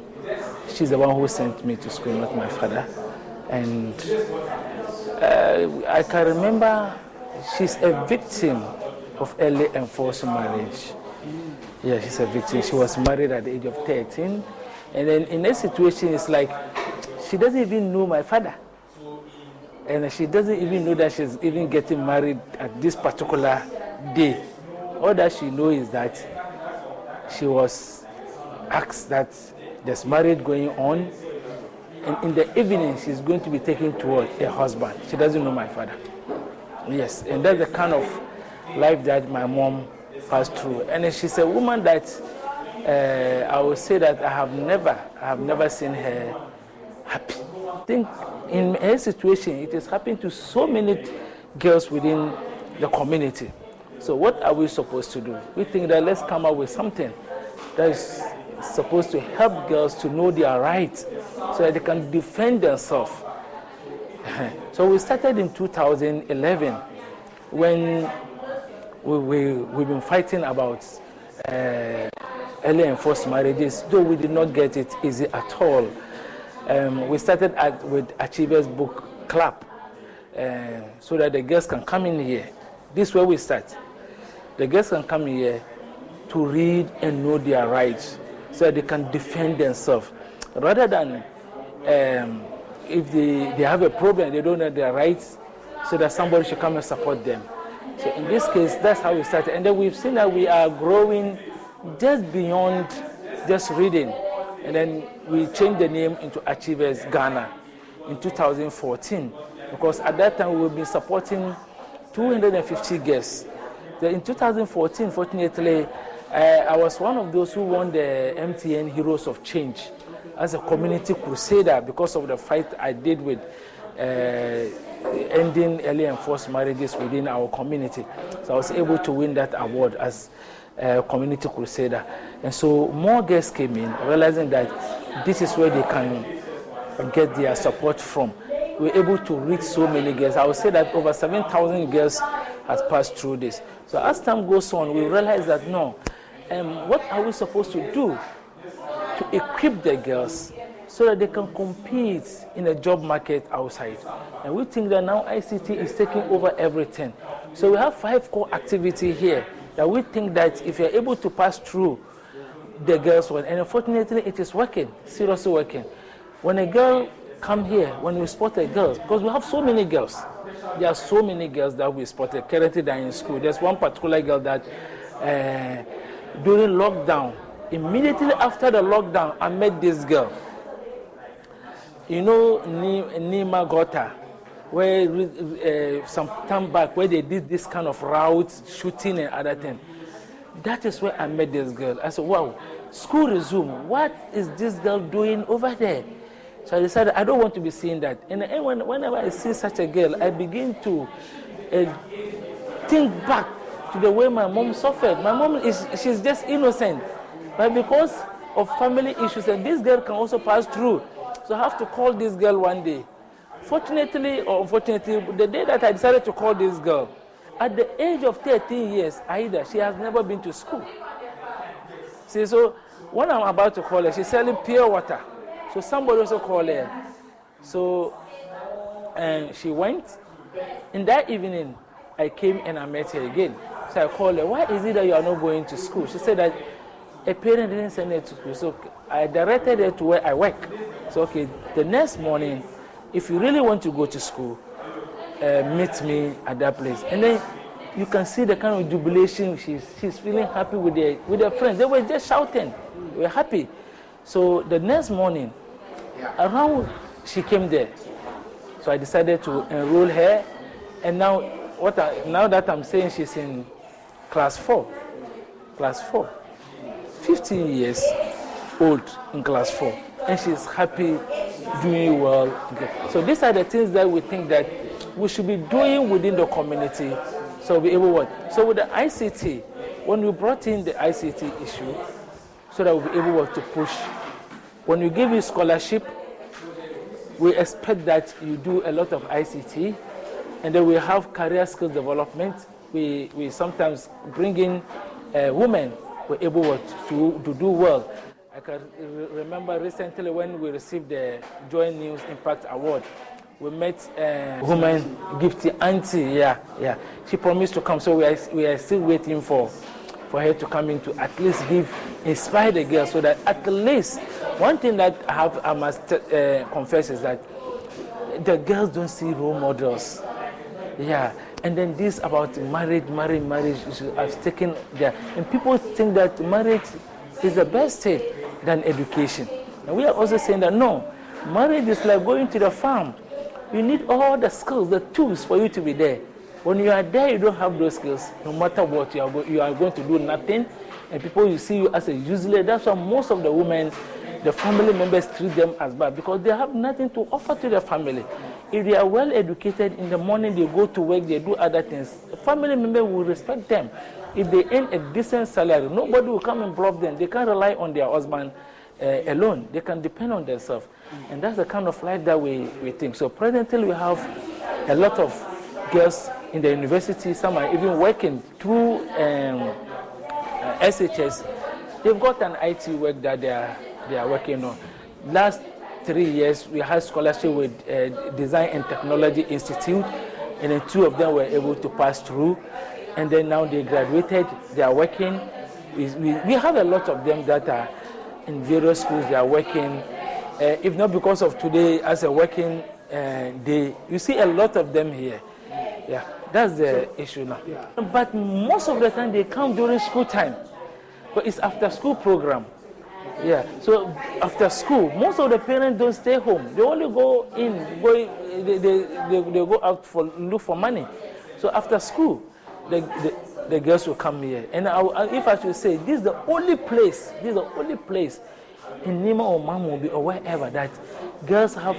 She's the one who sent me to school, not my father. And I can remember she's a victim of early enforced marriage. Yeah, she's a victim. She was married at the age of 13. And then in that situation, it's like she doesn't even know my father. And she doesn't even know that she's even getting married at this particular day. All that she knows is that she was asked that there's marriage going on, and in the evening she's going to be taken toward a husband. She doesn't know my father. Yes, and that's the kind of life that my mom passed through. And she's a woman that I would say that I have never seen her happy. I think in her situation, it is happening to so many girls within the community. So what are we supposed to do? We think that let's come up with something that is supposed to help girls to know their rights so that they can defend themselves. So we started in 2011 when we've been fighting about early enforced marriages, though we did not get it easy at all. We started with Achievers Book Club so that the girls can come in here. This is where we start. The girls can come here to read and know their rights so that they can defend themselves. Rather than if they have a problem, they don't know their rights, so that somebody should come and support them. So in this case, that's how we started. And then we've seen that we are growing just beyond just reading. And then we changed the name into Achievers Ghana in 2014. Because at that time, we've been supporting 250 girls. In 2014, fortunately, I was one of those who won the MTN Heroes of Change as a community crusader because of the fight I did with ending early enforced marriages within our community. So I was able to win that award as a community crusader. And so more girls came in, realizing that this is where they can get their support from. We were able to reach so many girls. I would say that over 7,000 girls has passed through this. So as time goes on, we realize that no, what are we supposed to do to equip the girls so that they can compete in the job market outside? And we think that now ICT is taking over everything. So we have 5 core activities here that we think that if you're able to pass through the girls' one, and unfortunately it is working, seriously working. When a girl come here, when we spot a girl, because we have so many girls, there are so many girls that we spotted currently that are in school. There's one particular girl that during lockdown, immediately after the lockdown, I met this girl. You know Nima Gota, where some time back, where they did this kind of routes, shooting and other things. That is where I met this girl. I said, wow, school resumed. What is this girl doing over there? So I decided I don't want to be seeing that. And whenever I see such a girl, I begin to think back to the way my mom suffered. My mom, she's just innocent. But because of family issues, and this girl can also pass through. So I have to call this girl one day. Fortunately or unfortunately, the day that I decided to call this girl, at the age of 13 years, Aida, she has never been to school. See, so when I'm about to call her, she's selling pure water. So somebody also called her. So she went. In that evening, I came and I met her again. So I called her, why is it that you are not going to school? She said that a parent didn't send her to school. So I directed her to where I work. So, okay, the next morning, if you really want to go to school, meet me at that place. And then you can see the kind of jubilation. She's feeling happy with her friends. They were just shouting. They were happy. So the next morning, around, she came there. So I decided to enroll her. And now, now that I'm saying she's in class 4, 15 years old in class 4. And she's happy, doing well. So these are the things that we think that we should be doing within the community. So we'll be able to work. So with the ICT, when we brought in the ICT issue, so that we'll be able to push. When we give you scholarship, we expect that you do a lot of ICT, and then we have career skills development. We sometimes bring in women who are able to do well. I can remember recently when we received the Joy News Impact Award, we met a woman, Gifty Auntie, yeah. She promised to come, so we are still waiting for her to come in to at least inspire the girls, so that at least, one thing that I must confess is that the girls don't see role models. Yeah, and then this about marriage has taken there. And people think that marriage is the best thing than education. And we are also saying that no, marriage is like going to the farm. You need all the skills, the tools for you to be there. When you are there, you don't have those skills. No matter what, you are going to do nothing, and people will see you as a useless. That's why most of the women, the family members treat them as bad because they have nothing to offer to their family. If they are well educated, in the morning they go to work, they do other things. The family member will respect them. If they earn a decent salary, nobody will come and bluff them. They can't rely on their husband alone. They can depend on themselves. And that's the kind of life that we think. So presently we have a lot of girls in the university. Some are even working through SHS. They've got an IT work that they are working on. Last 3 years, we had scholarship with Design and Technology Institute, and then 2 of them were able to pass through. And then now they graduated, they are working. We have a lot of them that are in various schools, they are working. If not because of today as a working day, you see a lot of them here. Yeah, that's the issue now. Yeah. But most of the time they come during school time. But it's after school program. Yeah, so after school, most of the parents don't stay home. They only go in, they go out for look for money. So after school, the girls will come here. And if I should say, this is the only place in Nima or Mamobi or wherever that girls have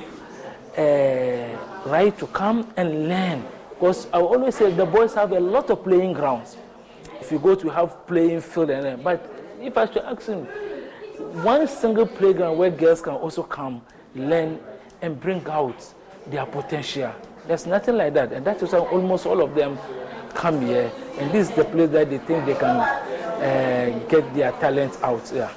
a right to come and learn. Because I always say the boys have a lot of playing grounds. If you go to have playing field and learn. But if I should ask him, one single playground where girls can also come, learn, and bring out their potential. There's nothing like that. And that is why almost all of them come here. And this is the place that they think they can get their talent out. Yeah.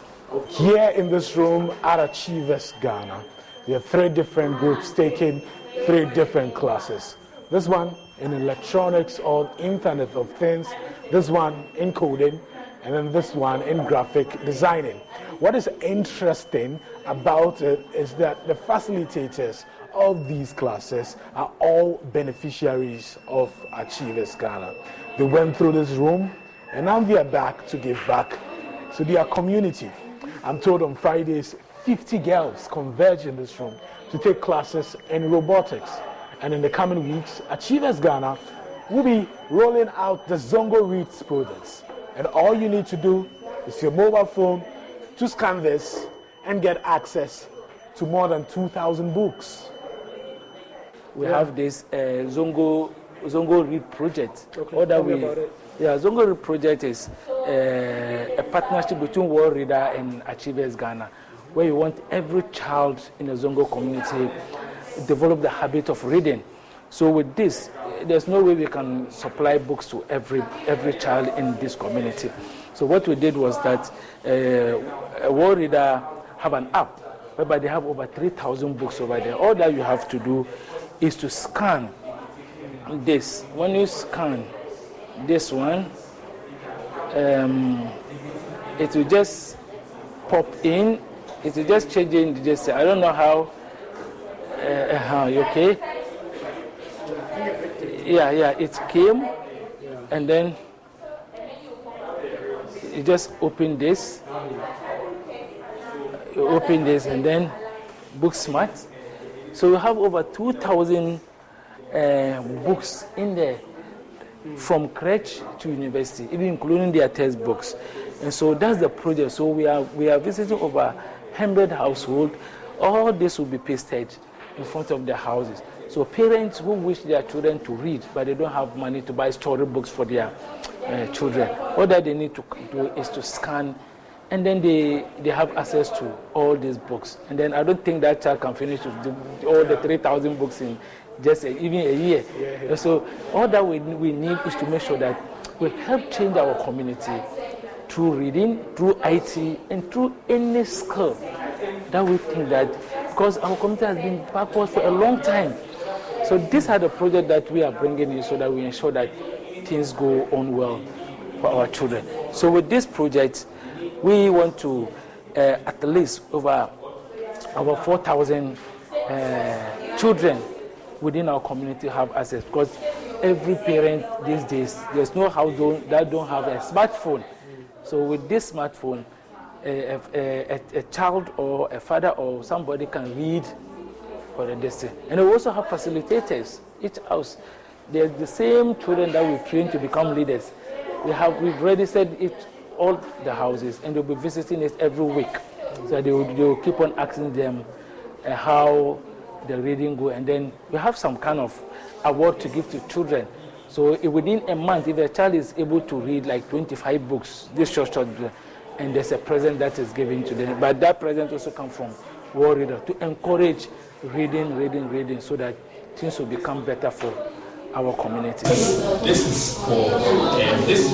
Here in this room at Achievers Ghana, there are 3 different groups taking 3 different classes. This one in electronics or Internet of Things, this one in coding, and then this one in graphic designing. What is interesting about it is that the facilitators of these classes are all beneficiaries of Achievers Ghana. They went through this room and now they are back to give back to their community. I'm told on Fridays, 50 girls converge in this room to take classes in robotics. And in the coming weeks, Achievers Ghana will be rolling out the Zongo Reads projects. And all you need to do is your mobile phone to scan this and get access to more than 2,000 books. We have this Zongo Read project. Okay, tell me about it. Yeah, Zongo Read project is a partnership between World Reader and Achievers Ghana, where you want every child in the Zongo community develop the habit of reading. So with this, there's no way we can supply books to every child in this community. So what we did was that World Reader have an app whereby they have over 3,000 books over there. All that you have to do is to scan this. When you scan this one, it will just pop in. It will just change in. Just I don't know how. You okay? Yeah, it came, and then you just open this. You open this, and then Booksmart. So we have over 2,000 books in there, from crèche to university, even including their textbooks. And so that's the project. So we are visiting over 100 households. All this will be pasted in front of their houses. So parents who wish their children to read, but they don't have money to buy storybooks for their children, all that they need to do is to scan, and then they have access to all these books. And then I don't think that child can finish all the 3,000 books in just even a year. Yeah. So all that we need is to make sure that we help change our community through reading, through IT, and through any skill that we think that, because our community has been backwards for a long time. So these are the projects that we are bringing in so that we ensure that things go on well for our children. So with this project, we want to at least over 4,000 children within our community have access, because every parent these days, there's no household that don't have a smartphone. So with this smartphone, a child or a father or somebody can read for the destiny. And we also have facilitators. Each house They're the same children that we train to become leaders. We've already said it all the houses, and they'll be visiting it every week. So they will keep on asking them how the reading go, and then we have some kind of award to give to children. So within a month, if a child is able to read like 25 books, this short, and there's a present that is given to them. But that present also comes from World Reader to encourage reading, so that things will become better for our community. This is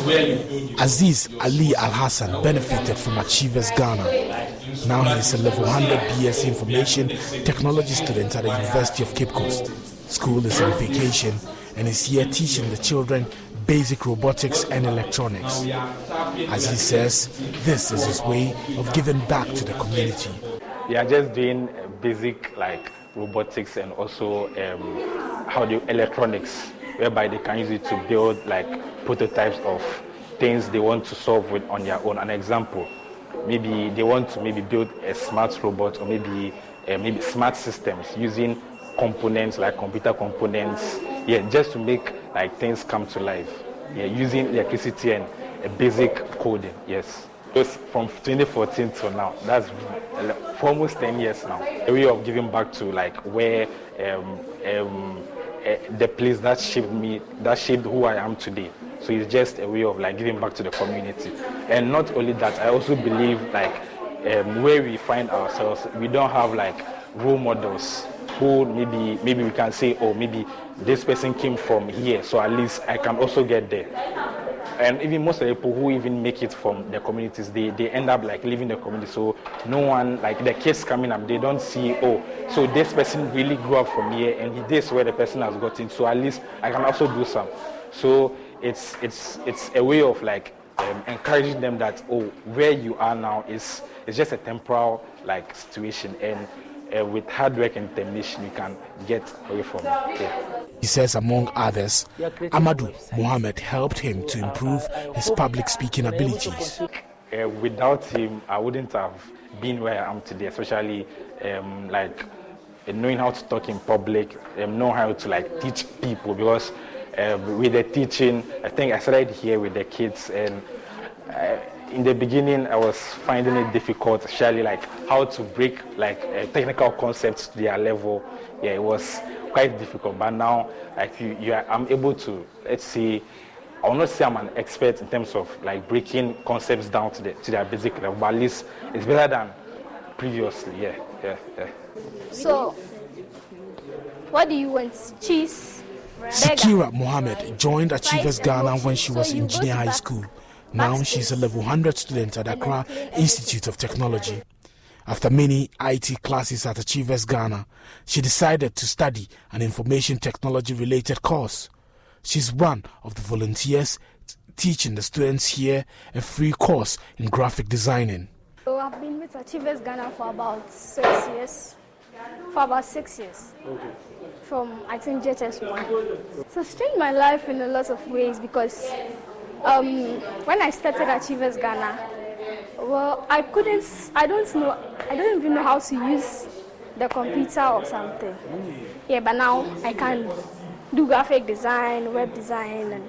where Aziz Ali Al Hassan benefited from Achievers Ghana. Now he is a level 100 BS Information Technology student at the University of Cape Coast. School is on vacation and is here teaching the children basic robotics and electronics. As he says, this is his way of giving back to the community. They are just doing basic like robotics and also electronics, whereby they can use it to build like prototypes of things they want to solve with on their own. An example, maybe they want to build a smart robot, or maybe smart systems using components like computer components, just to make like things come to life, using electricity and a basic coding. Yes, just from 2014 till now, that's for almost 10 years now. A way of giving back to like where the place that shaped me, that shaped who I am today. So it's just a way of like giving back to the community. And not only that, I also believe like where we find ourselves, we don't have like role models who maybe we can say, oh, maybe this person came from here, so at least I can also get there. And even most of the people who even make it from the communities, they end up like leaving the community. So no one, like the kids coming up, they don't see, oh, so this person really grew up from here, and this is where the person has gotten. So at least I can also do some. So it's a way of like encouraging them that, oh, where you are now is just a temporal like situation, and with hard work and determination, you can get away from it. Yeah. He says, among others, Amadou Mohammed helped him to improve his public speaking abilities. Without him, I wouldn't have been where I am today, especially like knowing how to talk in public, knowing how to like teach people, because with the teaching, I think I started here with the kids, and in the beginning, I was finding it difficult, especially like how to break like technical concepts to their level. Yeah, it was quite difficult. But now, like I'm able to, let's say, I will not say I'm an expert in terms of like breaking concepts down to their basic level, but at least it's better than previously. Yeah. So, what do you want? Cheese? Sikira Mohammed joined Achievers Ghana when she was in junior high school. Now she's a level 100 student at Accra Institute of Technology. After many IT classes at Achievers Ghana, she decided to study an information technology related course. She's one of the volunteers teaching the students here a free course in graphic designing. So I've been with Achievers Ghana for about 6 years. Okay. From I think JHS1. So it's changed my life in a lot of ways, because when I started Achievers Ghana, well, I don't even know how to use the computer or something. Yeah, but now I can do graphic design, web design.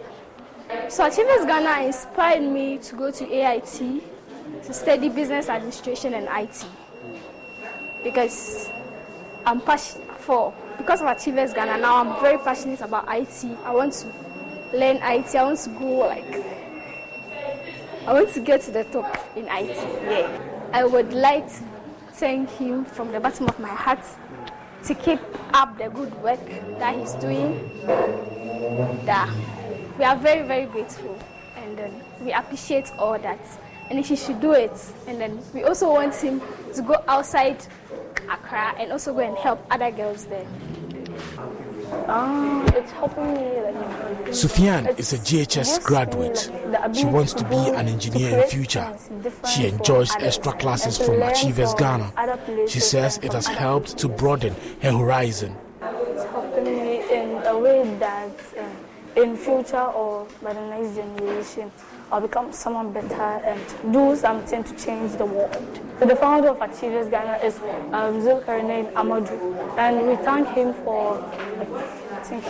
So Achievers Ghana inspired me to go to AIT to study business administration and IT. Because I'm passionate because of Achievers Ghana, now I'm very passionate about IT. I want to learn IT. I want to get to the top in IT. Yeah. I would like to thank him from the bottom of my heart to keep up the good work that he's doing. We are very, very grateful, and we appreciate all that. And he should do it. And then we also want him to go outside Accra and also go and help other girls there. It's helping me. Sufyan is a JHS graduate. She wants to be an engineer in future. She enjoys extra classes from Achievers Ghana. She says it has helped to broaden her horizon. It's helping me in a way that in future or by the next generation, I'll become someone better and do something to change the world. So the founder of Achievers Ghana is Zulkarnain Amadou, and we thank him for, I think,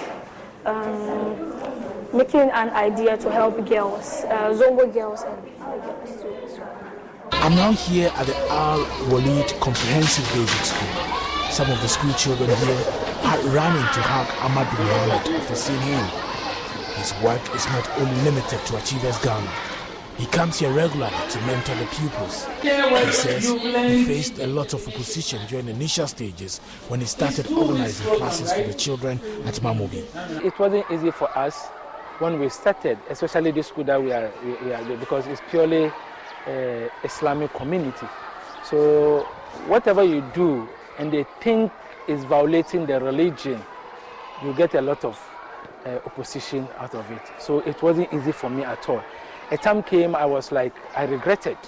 making an idea to help girls, Zongo girls and girls too as well. I'm now here at the Al Walid Comprehensive Basic School. Some of the school children here are running to hug Ahmad Muhammad after seeing him. His work is not only limited to Achievers Ghana. He comes here regularly to mentor the pupils. He says he faced a lot of opposition during the initial stages when he started organizing classes for the children at Mamobi. It wasn't easy for us when we started, especially this school that we are doing, because it's purely Islamic community. So whatever you do and they think is violating the religion, you get a lot of opposition out of it. So it wasn't easy for me at all. A time came, I was like, I regretted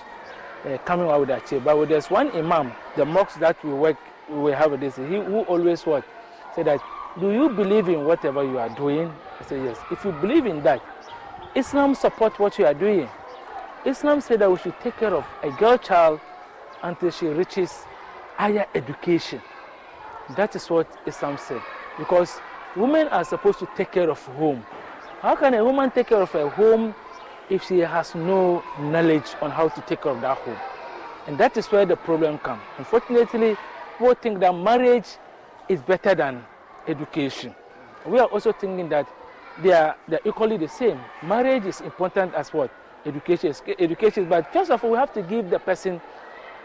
coming out with that chair. But there's one imam, the mosque that we have this, he who always said that, do you believe in whatever you are doing? I said, yes. If you believe in that, Islam supports what you are doing. Islam said that we should take care of a girl child until she reaches higher education. That is what Islam said. Because women are supposed to take care of home. How can a woman take care of a home if she has no knowledge on how to take care of that home? And that is where the problem comes. Unfortunately, people think that marriage is better than education. We are also thinking that they are equally the same. Marriage is important as what? Education is. But first of all, we have to give the person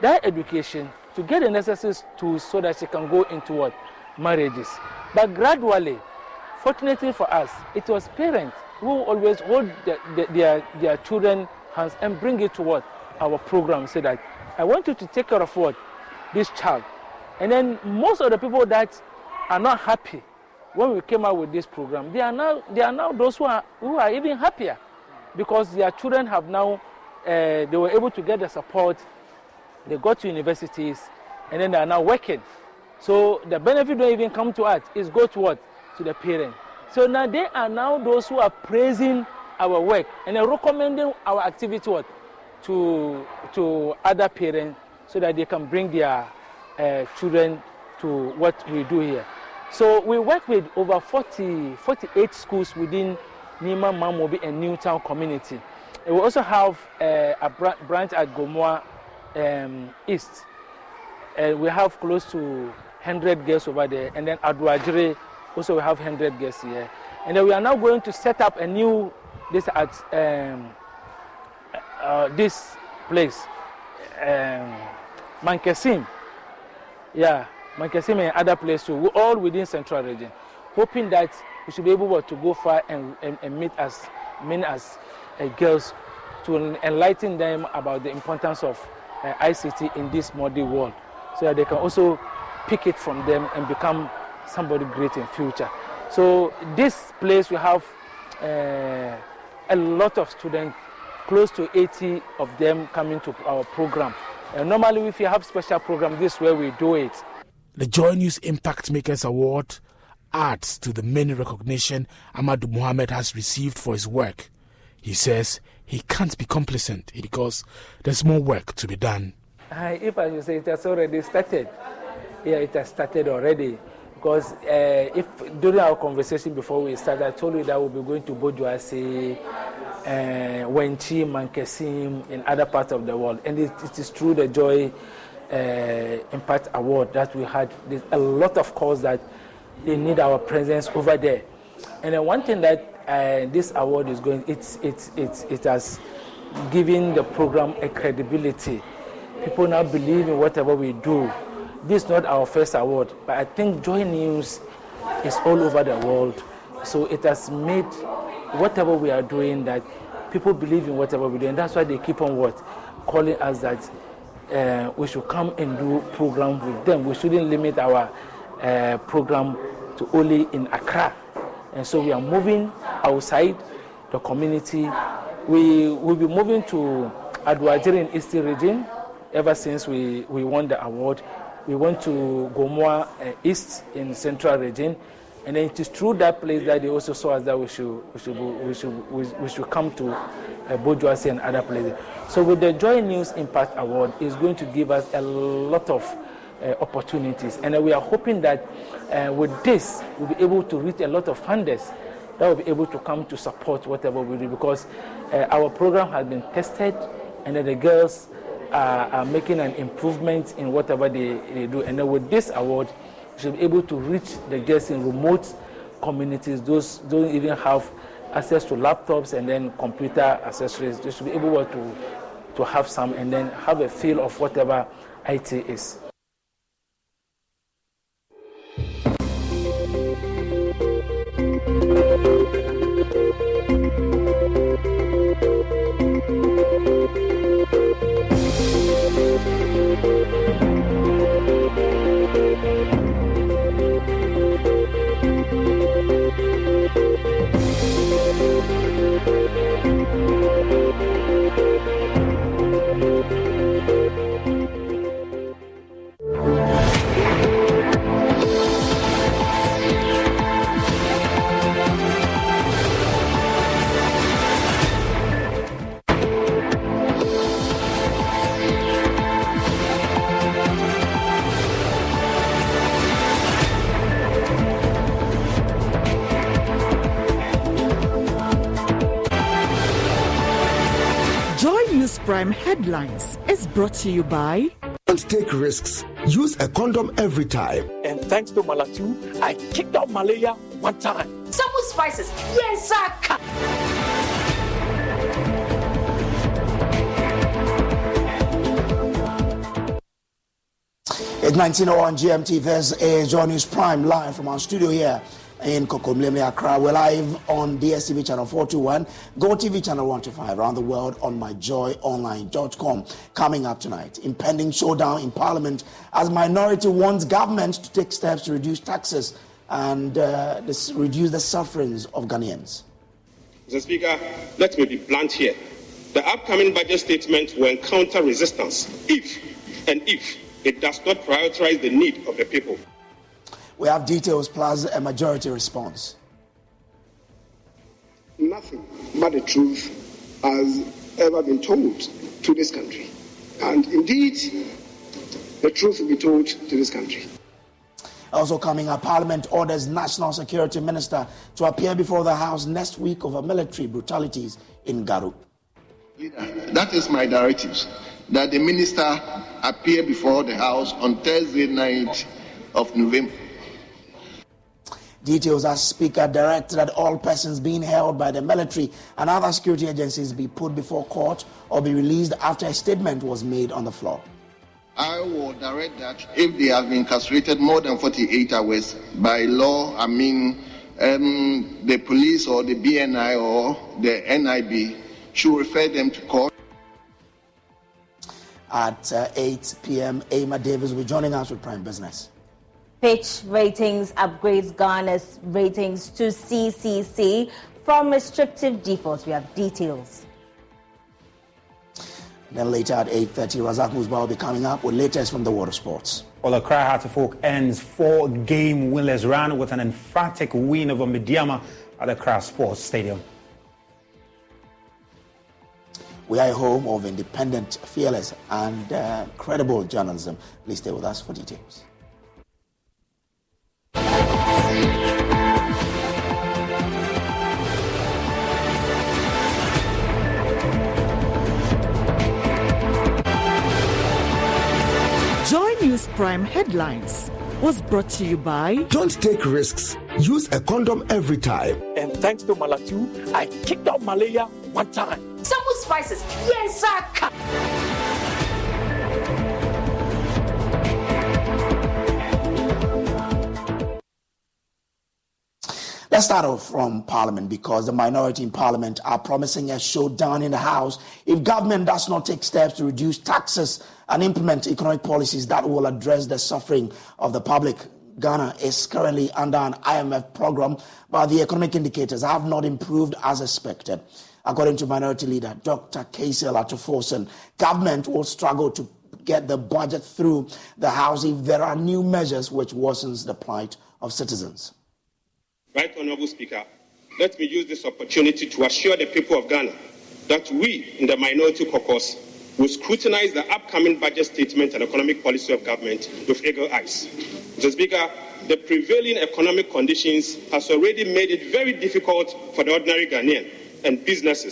that education to get the necessary tools so that she can go into what? Marriages. But gradually, fortunately for us, it was parents who always hold their children's hands and bring it to what? Our program. Say that, I want you to take care of what? This child. And then most of the people that are not happy when we came out with this program, they are now those who are even happier, because their children have now, they were able to get the support, they got to universities, and then they are now working. So the benefit don't even come to us, it's go to what? To the parents. So now they are now those who are praising our work and are recommending our activity what? To other parents, so that they can bring their children to what we do here. So we work with over 48 schools within Nima, Mamobi and Newtown community. And we also have a branch at Gomoa East. We have close to 100 girls over there. And then at Wajiri, also we have 100 girls here. And then we are now going to set up a new, this at this place, Mankesim. Yeah, Mankesim and other places too, all within Central Region. Hoping that we should be able to go far and meet as many as girls to enlighten them about the importance of ICT in this modern world, so that they can also pick it from them and become somebody great in future. So this place we have a lot of students, close to 80 of them coming to our program. Normally if you have special program, this is where we do it. The Joy News Impact Makers Award adds to the many recognition Ahmad Muhammad has received for his work. He says he can't be complacent because there's more work to be done. If I should say, it has already started. Yeah, it has started already. Because if during our conversation before we started, I told you that we'll be going to Bojuase, Wenchi, Mankesim, in other parts of the world. And it is through the Joy Impact Award that we had a lot of calls that they need our presence over there. And then one thing that this award is going, it has given the program a credibility. People now believe in whatever we do. This is not our first award, but I think Joy News is all over the world. So it has made whatever we are doing that people believe in whatever we do. And that's why they keep on calling us that we should come and do programs with them. We shouldn't limit our program to only in Accra. And so we are moving outside the community. We will be moving to Adwajiri in Eastern Region ever since we won the award. We went to Gomoa East in Central Region, and then it is through that place that they also saw us that we should come to Bojuase and other places. So with the Joy News Impact Award, it's going to give us a lot of opportunities, and we are hoping that with this we'll be able to reach a lot of funders that will be able to come to support whatever we do, because our program has been tested, and then the girls are making an improvement in whatever they do. And then with this award, we should be able to reach the girls in remote communities. Those don't even have access to laptops and then computer accessories. They should be able to have some and then have a feel of whatever IT is. Prime Headlines is brought to you by Don't take risks. Use a condom every time. And thanks to Malatu, I kicked out malaria one time. Some spices. Yes, sir. It's 19:01 GMT. This is Joy News Prime live from our studio here in Kokomleme, Accra. We're live on DSTV channel 421, GoTV channel 125, around the world on myjoyonline.com. Coming up tonight, impending showdown in Parliament as minority wants government to take steps to reduce taxes and reduce the sufferings of Ghanaians. Mr. Speaker, let me be blunt here. The upcoming budget statement will encounter resistance if it does not prioritize the need of the people. We have details plus a majority response. Nothing but the truth has ever been told to this country. And indeed, the truth will be told to this country. Also coming up, Parliament orders National Security Minister to appear before the House next week over military brutalities in Garu. That is my directives, that the minister appear before the House on Thursday night of November. Details as Speaker directed that all persons being held by the military and other security agencies be put before court or be released after a statement was made on the floor. I will direct that if they have been incarcerated more than 48 hours by law, the police or the BNI or the NIB should refer them to court. At 8 p.m., Emma Davis will be joining us with Prime Business. Fitch Ratings upgrades Ghana's ratings to CCC from restrictive defaults. We have details. Then later at 8:30, Razak Musba will be coming up with latest from the world of sports. Well, Accra Heart of Oak ends 4-game winless run with an emphatic win over Mediama at the Accra Sports Stadium. We are a home of independent, fearless, and credible journalism. Please stay with us for details. Joy News Prime Headlines was brought to you by Don't take risks. Use a condom every time. And thanks to Malatu, I kicked out malaria one time. Some spices. Yes, sir. Let's start off from Parliament because the minority in Parliament are promising a showdown in the House if government does not take steps to reduce taxes and implement economic policies that will address the suffering of the public. Ghana is currently under an IMF program, but the economic indicators have not improved as expected. According to Minority Leader Dr. Kaisel Atufosen, government will struggle to get the budget through the House if there are new measures which worsens the plight of citizens. Right Honourable Speaker, let me use this opportunity to assure the people of Ghana that we in the Minority Caucus will scrutinize the upcoming budget statement and economic policy of government with eagle eyes. Mr. Speaker, the prevailing economic conditions has already made it very difficult for the ordinary Ghanaian and businesses